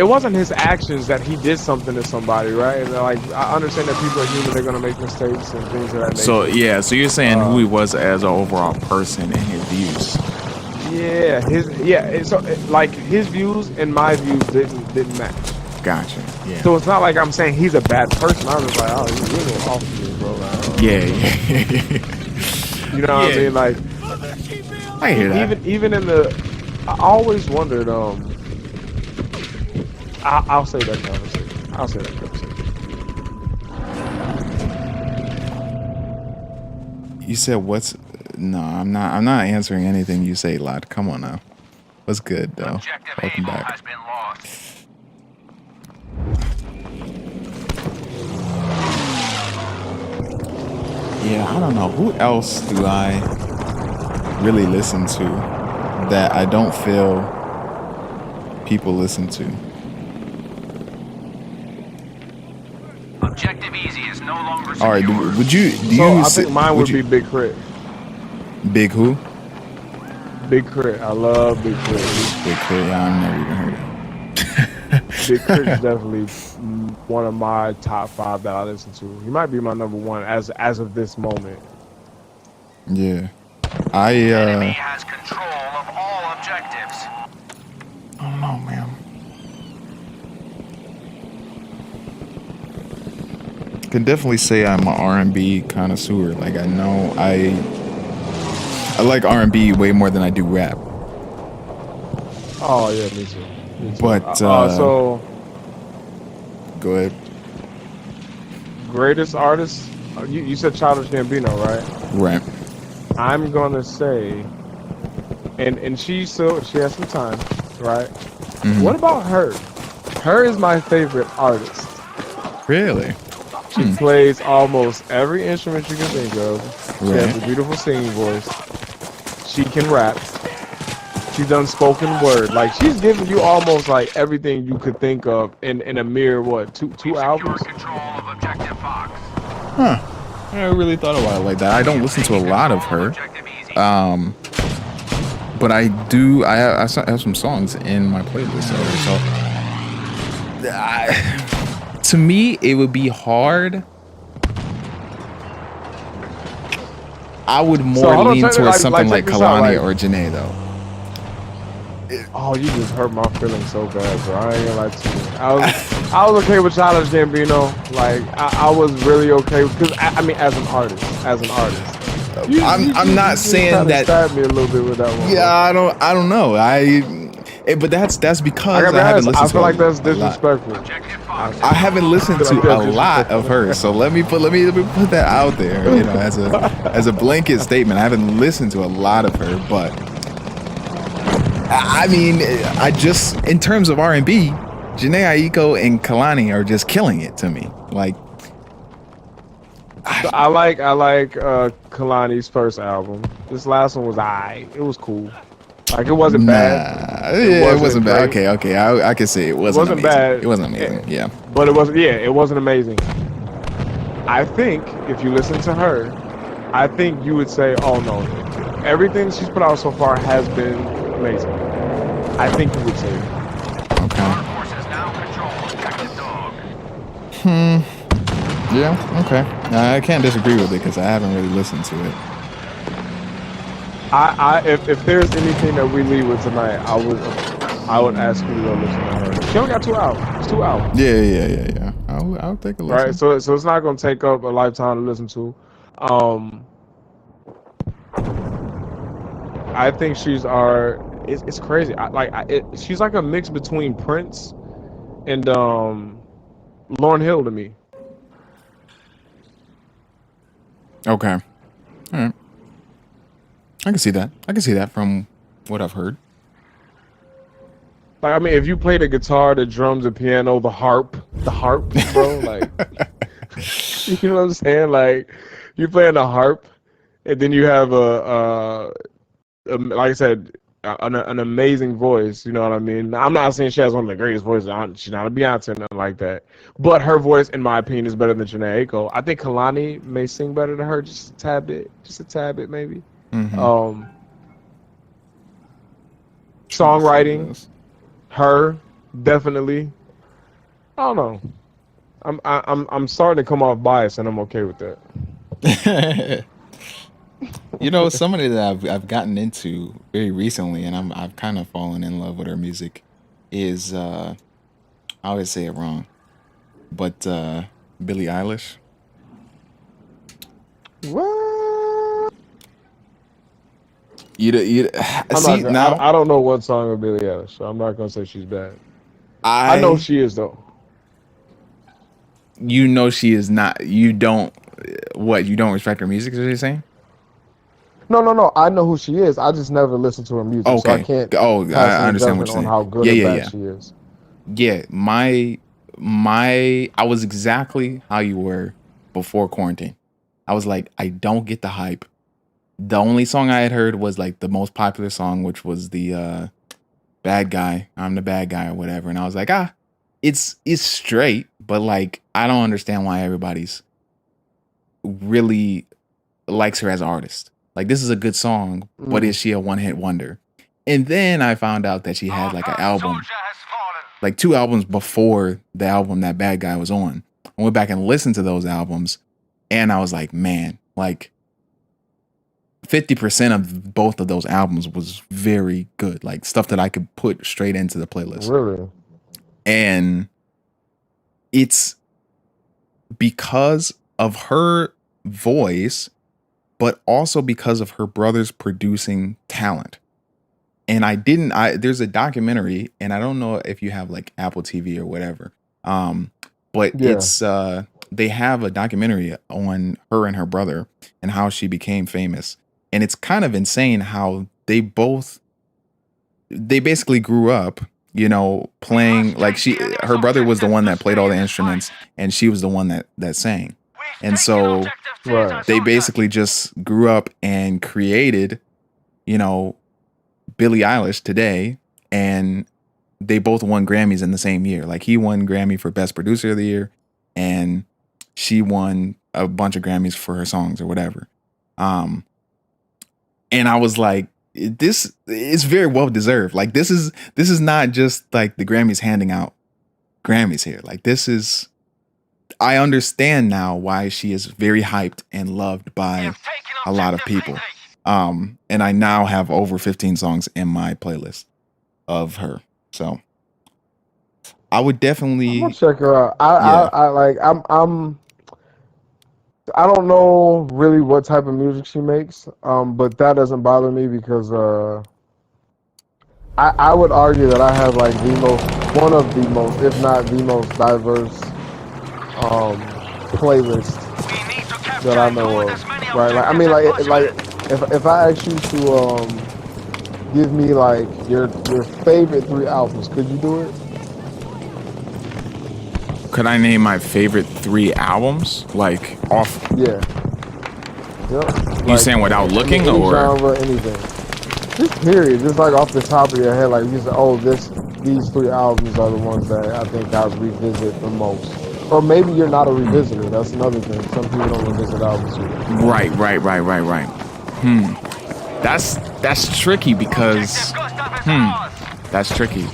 wasn't his actions that he did something to somebody, right? And like I understand that people are human; they're gonna make mistakes and things of that nature. So you're saying who he was as an overall person and his views. So like his views and my views didn't match. Gotcha. Yeah. So it's not like I'm saying he's a bad person. I was like, oh, he's really off to me, bro. Yeah. You know what I mean? Like, I hear that. Even in the, I always wondered. I'll say that conversation. You said what's? No, I'm not answering anything you say, lad. Come on now. What's good though? Objective Welcome Able back. has been lost. Yeah, I don't know. Who else do I really listen to that I don't feel people listen to? Objective Easy is no longer secure. All right, would you? I think mine would be Big Crit. Big who? Big Crit. I love Big Crit. Big Crit. Yeah, I've never even heard of. Big Crit is definitely one of my top 5 that I listen to. He might be my number 1 as of this moment. Yeah, Enemy has control of all objectives. I don't know, man. I can definitely say I'm an R&B connoisseur. Like I know I like R&B way more than I do rap. Oh yeah, me too. But so go ahead. Greatest artist? You said Childish Gambino, right? Right. I'm gonna say, and she has some time, right? Mhm. What about her? Her is my favorite artist. Really? She plays almost every instrument you can think of. She has a beautiful singing voice. She can rap. She's done spoken word. Like she's giving you almost like everything you could think of in a mere two albums. Control of Objective Fox. Huh. I never really thought about it like that. I don't listen to a lot of her. But I do. I have some songs in my playlist. To me, it would be hard. I would more lean towards something like Kalani or Janae, though. Oh, you just hurt my feelings so bad, bro. I ain't gonna lie to you. I was okay with Childish Gambino. Like I was really okay because I mean, as an artist. I'm not saying that. Stabbed me a little bit with that one. Yeah, bro. I don't know. But that's because I haven't listened to. I feel like that's disrespectful. I haven't listened to a lot of her, so let me put that out there, you know, as a blanket statement. I haven't listened to a lot of her, but I mean, in terms of R&B, Jhené Aiko and Kalani are just killing it to me. Like, So I like Kalani's first album. This last one was it was cool. Like it wasn't bad. It wasn't bad. great. Okay, I can say it wasn't amazing. bad. It wasn't amazing. Yeah. But it wasn't. Yeah, it wasn't amazing. I think if you listen to her, I think you would say, "Oh no, everything she's put out so far has been amazing." I think you would say that. Okay. Forces now control objective dog. Yeah. Okay. I can't disagree with it because I haven't really listened to it. If there's anything that we leave with tonight, I would ask you to go listen to her. She only got 2 hours. It's 2 hours. Yeah. I'll take a listen. Right. So it's not gonna take up a lifetime to listen to. I think she's it's crazy. She's like a mix between Prince and Lauryn Hill to me. Okay. All right. I can see that. I can see that from what I've heard. Like, I mean, if you play the guitar, the drums, the piano, the harp, bro, like, you know what I'm saying? Like, you playing the harp, and then you have like I said, an amazing voice. You know what I mean? I'm not saying she has one of the greatest voices. She's not a Beyonce or nothing like that. But her voice, in my opinion, is better than Jhené Aiko. I think Kalani may sing better than her, just a tad bit, maybe. Mm-hmm. Songwriting, her definitely. I don't know. I'm starting to come off biased, and I'm okay with that. You know, somebody that I've gotten into very recently, and I've kind of fallen in love with her music, is I always say it wrong, but Billie Eilish. What? You see now. I don't know what song of Billie Eilish, so I'm not gonna say she's bad. I know she is though. You know she is not. You don't. What? You don't respect her music? Is what you're saying? No. I know who she is. I just never listened to her music, Okay. so I can't. I understand what you're saying. On how good or bad she is. Yeah, my I was exactly how you were before quarantine. I was like, I don't get the hype. The only song I had heard was like the most popular song, which was the bad guy. I'm the bad guy or whatever. And I was like, it's straight, but like I don't understand why everybody's really likes her as an artist. Like this is a good song, but is she a one-hit wonder? And then I found out that she had like an album, like 2 albums before the album that Bad Guy was on. I went back and listened to those albums, and I was like, man, like 50% of both of those albums was very good, like stuff that I could put straight into the playlist. Really? And it's because of her voice, but also because of her brother's producing talent. And there's a documentary, and I don't know if you have like Apple TV or whatever. But Yeah. it's they have a documentary on her and her brother and how she became famous. And it's kind of insane how they basically grew up, you know, playing like her brother was the one that played all the instruments and she was the one that sang. And so Right. they basically just grew up and created, you know, Billie Eilish today, and they both won Grammys in the same year. Like he won Grammy for Best Producer of the Year, and she won a bunch of Grammys for her songs or whatever. And I was like, this is very well deserved. Like this is not just like the Grammys handing out Grammys here. Like I understand now why she is very hyped and loved by a lot of people. And I now have over 15 songs in my playlist of her. So I would definitely I'm gonna check her out. I don't know really what type of music she makes, but that doesn't bother me because I would argue that I have like one of the most, if not the most diverse playlist that I know of. Right? Like I mean, like if I ask you to give me like your favorite 3 albums, could you do it? could I name my favorite 3 albums? Like off. Yeah. Yep. You saying without looking any or? genre, anything? Just period. Just like off the top of your head, like you said, oh, these 3 albums are the ones that I think I would revisit the most. Or maybe you're not a revisitor. That's another thing. Some people don't revisit albums either. Right. That's tricky because that's tricky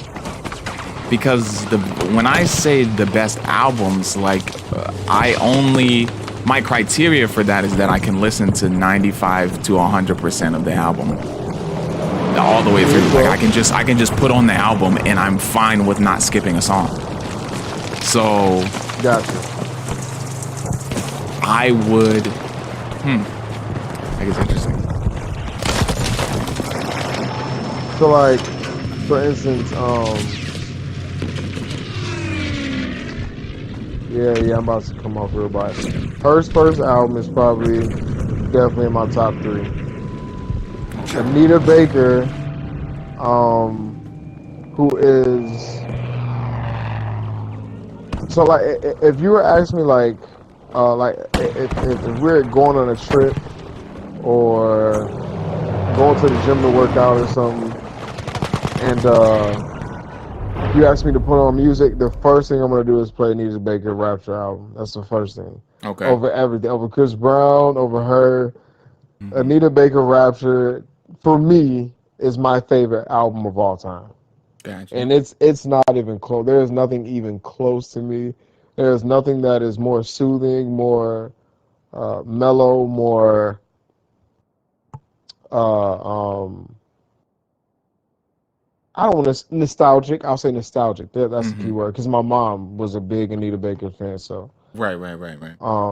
because when I say the best albums, like my criteria for that is that I can listen to 95 to 100% of the album all the way through. Like I can just put on the album and I'm fine with not skipping a song. So Gotcha. I would. I guess interesting. So like, for instance, yeah, I'm about to come off real bad. First album is probably definitely in my top 3. Anita Baker, who is so like, if you were asking me like if we're going on a trip or going to the gym to work out or something, and if you ask me to put on music, the first thing I'm gonna do is play Anita Baker Rapture album. That's the first thing. Okay. Over everything, over Chris Brown, over her. Anita Baker Rapture, for me, is my favorite album of all time. Gotcha. And it's not even close. There is nothing even close to me. There is nothing that is more soothing, more mellow, more I don't want to nostalgic. I'll say nostalgic. That's the key word, because my mom was a big Anita Baker fan. So Right. Fair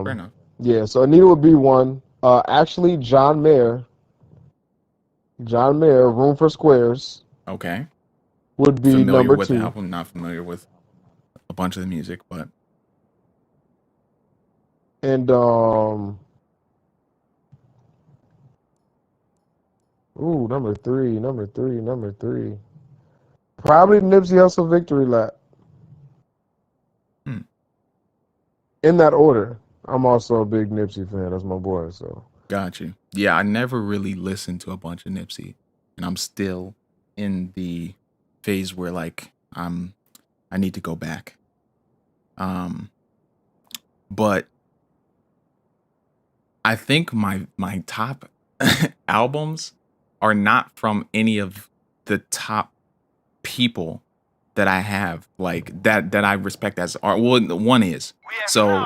enough. yeah. So Anita would be one. Actually, John Mayer, Room for Squares. Okay. Would be Familiar number with 2. the album, not familiar with a bunch of the music, but And number three. Probably Nipsey Hussle Victory Lap. In that order. I'm also a big Nipsey fan. That's my boy. So got you. Yeah, I never really listened to a bunch of Nipsey, and I'm still in the phase where like I need to go back. But I think my top albums are not from any of the top people that I have, like that I respect as art. Well, one is so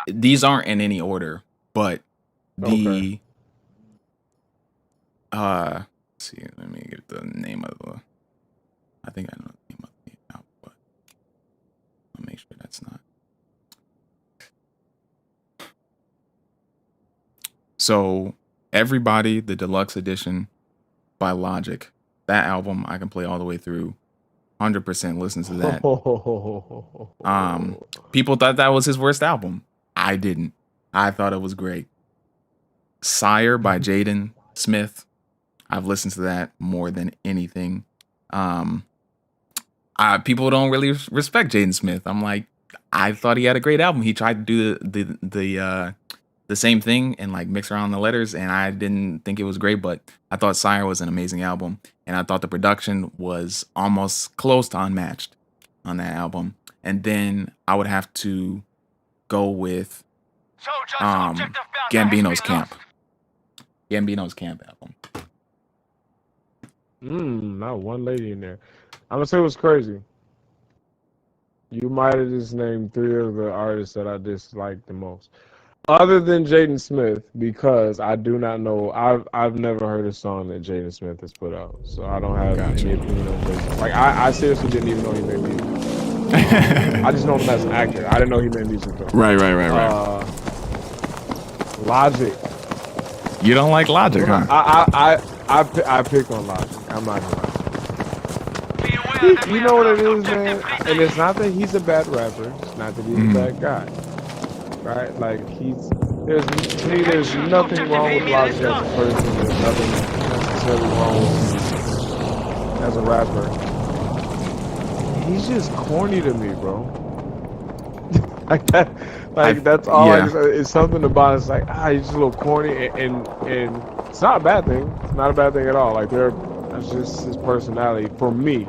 these aren't in any order, but the let's see, let me get the name of the. I think I know the name of the album, but I'll make sure that's not. So Everybody, the deluxe edition by Logic. That album I can play all the way through. 100% listen to that. People thought that was his worst album. I didn't. I thought it was great. Sire by Jaden Smith. I've listened to that more than anything. People don't really respect Jaden Smith. I'm like, I thought he had a great album. He tried to do the same thing and like mix around the letters, and I didn't think it was great, but I thought Sire was an amazing album, and I thought the production was almost close to unmatched on that album. And then I would have to go with Gambino's Camp. Gambino's Camp album. Not one lady in there. I'm gonna say what's crazy. You might have just named 3 of the artists that I dislike the most, other than Jaden Smith, because I do not know. I've never heard a song that Jaden Smith has put out, so I don't have any opinion on this. Like I seriously didn't even know he made music. I just know him as an actor. I didn't know he made music though. Right. Logic. You don't like Logic, huh? I pick on Logic. I'm not gonna lie. You know what it is, man? And it's not that he's a bad rapper. It's not that he's a bad guy. Right? Like, there's nothing wrong with Logic as a person. There's nothing necessarily wrong with him as a rapper. He's just corny to me, bro. like that. Like that's all. yeah. Like it's something about it's like he's just a little corny, and it's not a bad thing. It's not a bad thing at all. Like that's just his personality for me.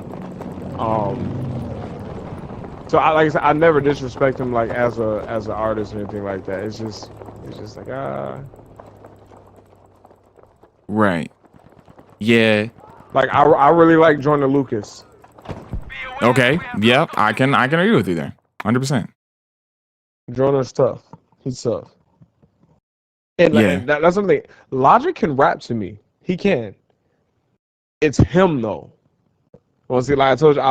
So like I said, I never disrespect him like as an artist or anything like that. It's just like Right. Yeah. Like I really like Jordan Lucas. Okay. Yep. I can agree with you there. 100%. Jordan's tough. He's tough. And, Yeah. and that's something. Logic can rap to me. He can. It's him though. Well, see, like I told you,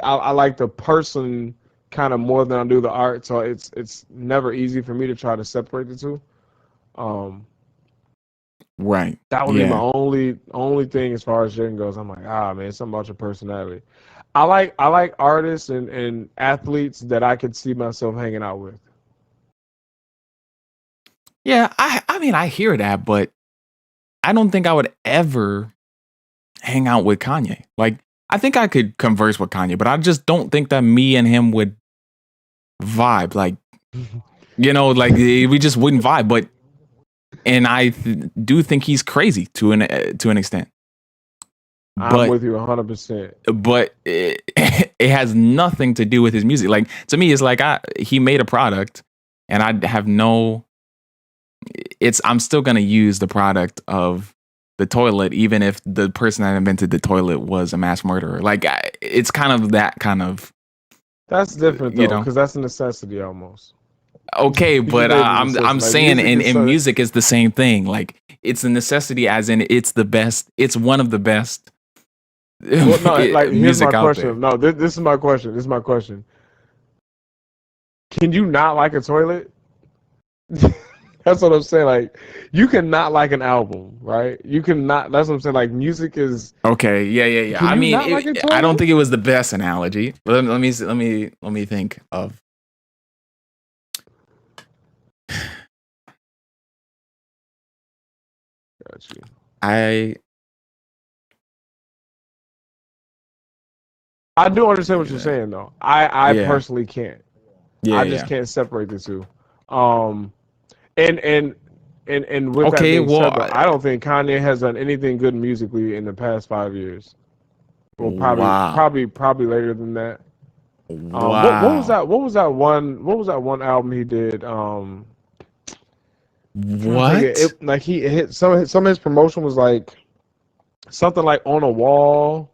I like the person kind of more than I do the art. So it's never easy for me to try to separate the two. Right. That would be my only thing as far as Jaden goes. I'm like, man, it's something about your personality. I like artists and athletes that I could see myself hanging out with. Yeah, I mean, I hear that, but I don't think I would ever hang out with Kanye. Like, I think I could converse with Kanye, but I just don't think that me and him would vibe. Like, like we just wouldn't vibe. But, and I do think he's crazy to an extent. I'm with you 100%. But it has nothing to do with his music. Like, to me, it's like he made a product, and I have no. I'm still gonna use the product of the toilet, even if the person that invented the toilet was a mass murderer. Like, it's kind of that kind of. That's different though, because that's a necessity almost. Okay, but I'm saying in music is the same thing. Like, it's a necessity, as in it's the best. It's one of the best. Well, no, like here's my question. There. No, this is my question. This is my question. Can you not like a toilet? That's what I'm saying. Like, you cannot like an album, right? You cannot. That's what I'm saying. Like, music is okay. Yeah. I mean, I don't think it was the best analogy. Let me think of. Got you. I do understand what you're saying though. I personally can't. Yeah, I just can't separate the two. And with that being said, though, I don't think Kanye has done anything good musically in the past 5 years. Well, probably later than that. Wow. What was that one album he did? What? Like he hit some of his promotion was like something like On a Wall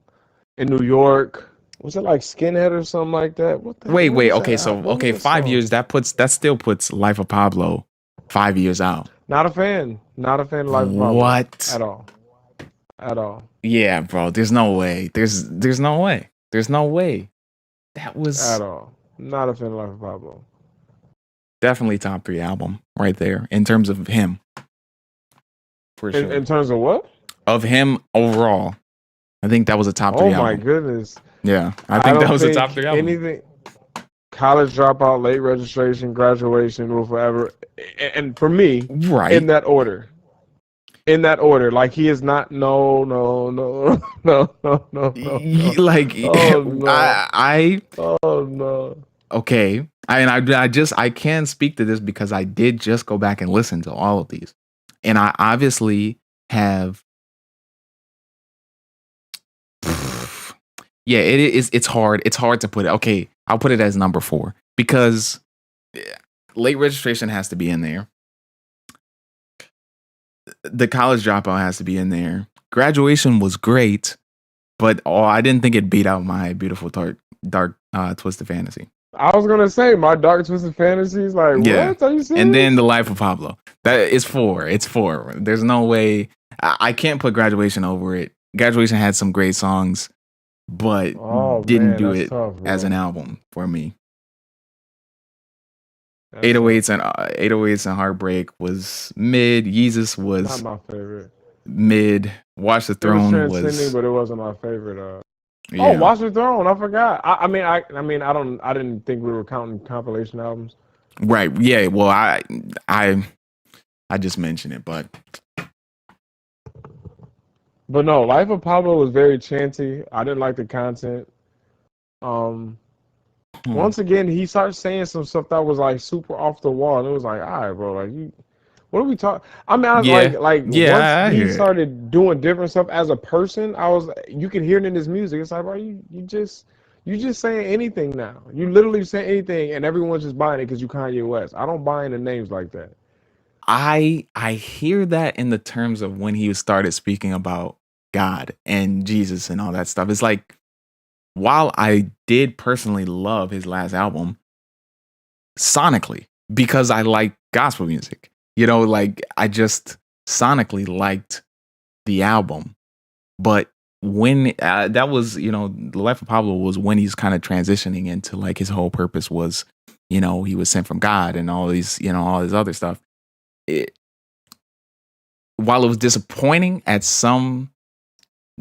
in New York. Was it like Skinhead or something like that? Wait. Okay, so 5 years. That still puts Life of Pablo 5 years out. Not a fan of Life of Pablo. What? At all. Yeah, bro. There's no way. There's no way. There's no way. That was at all. Not a fan of Life of Pablo. Definitely top 3 album right there in terms of him. For sure. In terms of what? Of him overall. I think that was a top 3 album. Oh my goodness. Yeah, I think that was a top 3 album. Anything, College Dropout, Late Registration, Graduation, Will Forever, and for me, right in that order. Like he is not. No. Like, oh, no. Oh no. Okay, I can speak to this because I did just go back and listen to all of these, and I obviously have. Yeah, it is. It's hard. It's hard to put it. Okay, I'll put it as number 4 because Late Registration has to be in there. The College Dropout has to be in there. Graduation was great, but I didn't think it beat out My Beautiful Dark Twisted Fantasy. I was gonna say My Dark Twisted Fantasies. Like, yeah. What are you saying? And then The Life of Pablo. That is 4. It's 4. There's no way. I can't put Graduation over it. Graduation had some great songs, but didn't do it tough, as an album for me. 808s and Heartbreak was mid. Yeezus was not my favorite. Mid. Watch the Throne was, but it wasn't my favorite. Yeah. Oh, Watch the Throne! I forgot. I didn't think we were counting compilation albums. Right? Yeah. Well, I just mentioned it, but no, Life of Pablo was very chanty. I didn't like the content. Once again, he started saying some stuff that was like super off the wall. And it was like, all right, bro, like you, what are we talking? I mean, Yeah. like Yeah, once I he hear it. started doing different stuff as a person, you could hear it in his music. It's like, bro, you just saying anything now. You literally say anything, and everyone's just buying it because you Kanye West. I don't buy into names like that. I hear that in the terms of when he started speaking about God and Jesus and all that stuff. It's like, while I did personally love his last album sonically because I like gospel music, like I just sonically liked the album. But when that was, The Life of Pablo was when he's kind of transitioning into like his whole purpose was, he was sent from God and all these, all this other stuff. While it was disappointing at some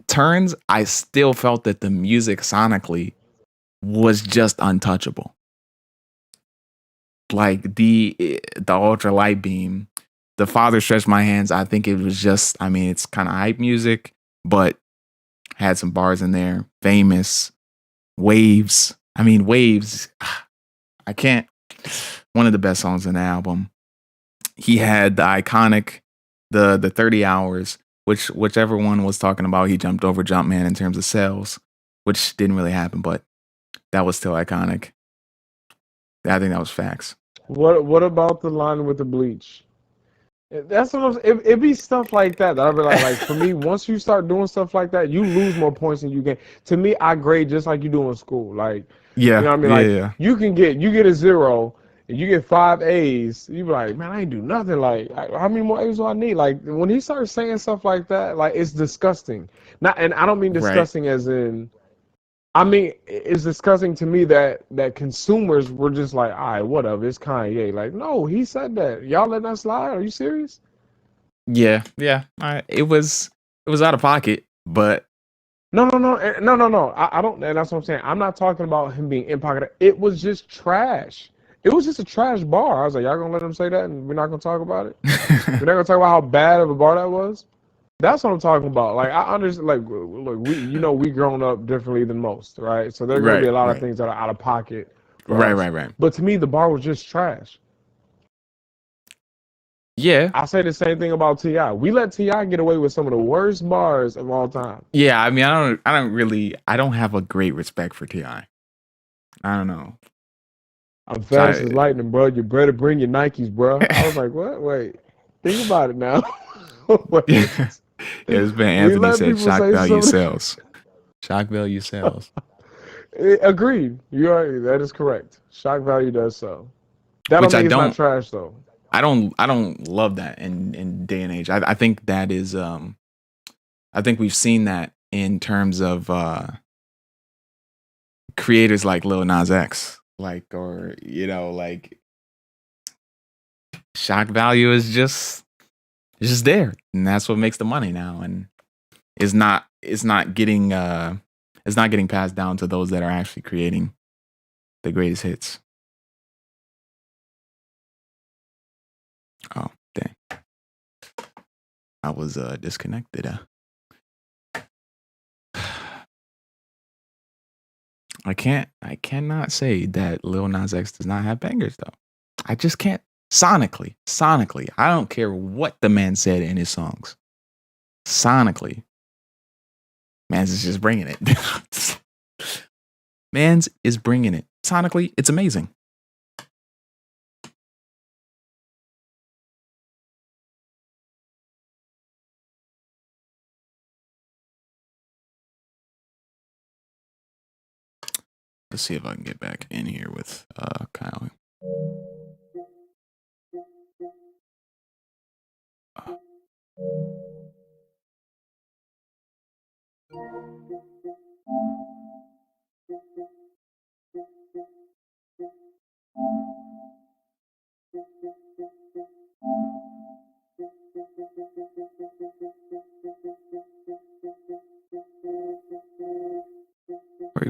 turns, I still felt that the music sonically was just untouchable. Like the ultra light beam, the Father Stretched My Hands. I think it was just, it's kind of hype music, but had some bars in there. Famous, Waves. Waves. I can't. One of the best songs in the album. He had the iconic, the 30 hours, whichever one was talking about, he jumped over Jumpman in terms of sales, which didn't really happen, but that was still iconic. I think that was facts. What about the line with the bleach? That's what it be stuff like that I'll be like for me, once you start doing stuff like that, you lose more points than you gain. To me, I grade just like you do in school. Like, you Yeah, know what I mean? yeah, Like yeah. you get a 0 and you get 5 A's. You be like, man, I ain't do nothing. Like, how many more A's do I need? Like when he starts saying stuff like that, like it's disgusting. Not, and I don't mean Right. disgusting as in. I mean, it's disgusting to me that consumers were just like, all right, whatever, it's Kanye. Like, no, he said that. Y'all letting that slide? Are you serious? Yeah, yeah. It was out of pocket, but No. I don't, and that's what I'm saying. I'm not talking about him being in pocket. It was just trash. It was just a trash bar. I was like, y'all gonna let him say that, and we're not gonna talk about it. We're not gonna talk about how bad of a bar that was. That's what I'm talking about. Like I understand. Like, look, we grown up differently than most, right? So there are gonna be right, a lot of right, things that are out of pocket for right, us. right, right. But to me, the bar was just trash. Yeah, I say the same thing about Ti. We let Ti get away with some of the worst bars of all time. yeah. I don't have a great respect for Ti. I don't know. I'm So fast as lightning, bro. You better bring your Nikes, bro. I was like, what? Wait, think about it now. Wait. it's been We Anthony let said people shock say value something. sells. Shock value sells. Agreed. You are. That is correct. Shock value does so. That don't Which mean it's not trash though. I don't love that in day and age. I think that is I think we've seen that in terms of creators like Lil Nas X, like, or like shock value is just it's just there, and that's what makes the money now, and it's not getting passed down to those that are actually creating the greatest hits. Oh, dang. I was disconnected. I cannot say that Lil Nas X does not have bangers though. I just can't. Sonically. I don't care what the man said in his songs. Sonically, man's is just bringing it. Man's is bringing it. Sonically, it's amazing. Let's see if I can get back in here with Kyle.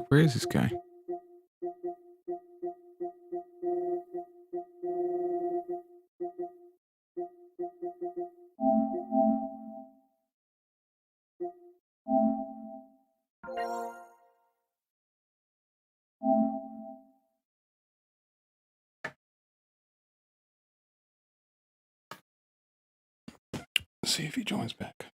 Where is this guy? Let's see if he joins back.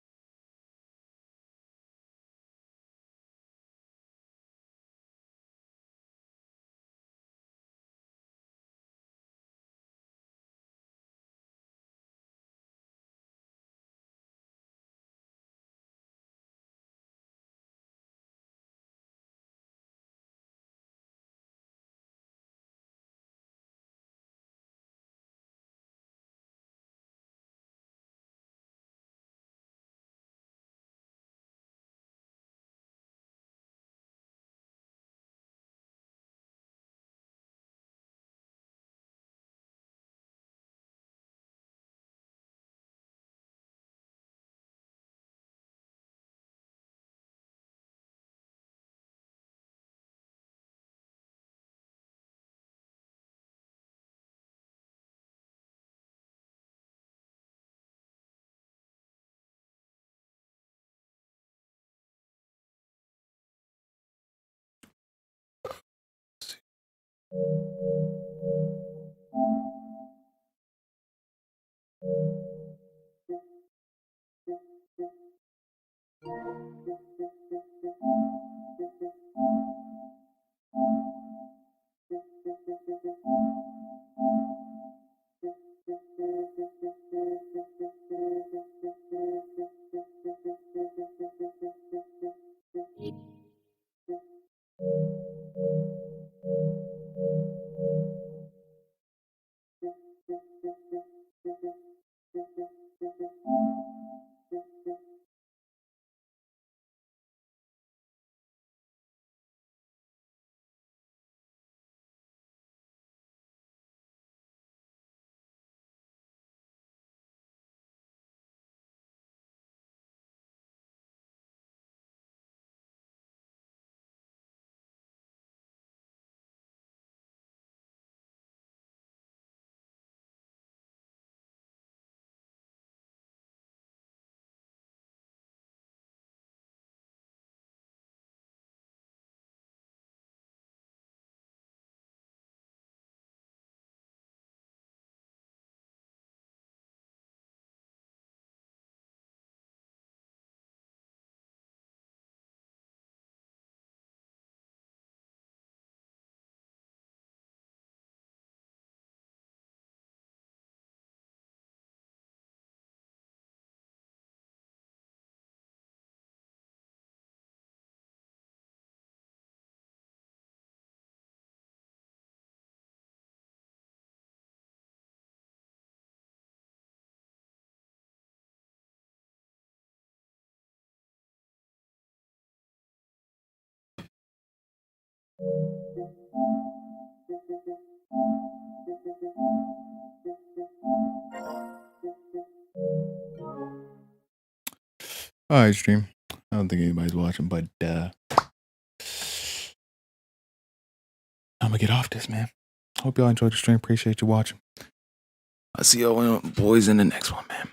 All right, stream. I don't think anybody's watching, but I'm gonna get off this, man. Hope y'all enjoyed the stream. Appreciate you watching. I'll see y'all boys in the next one, man.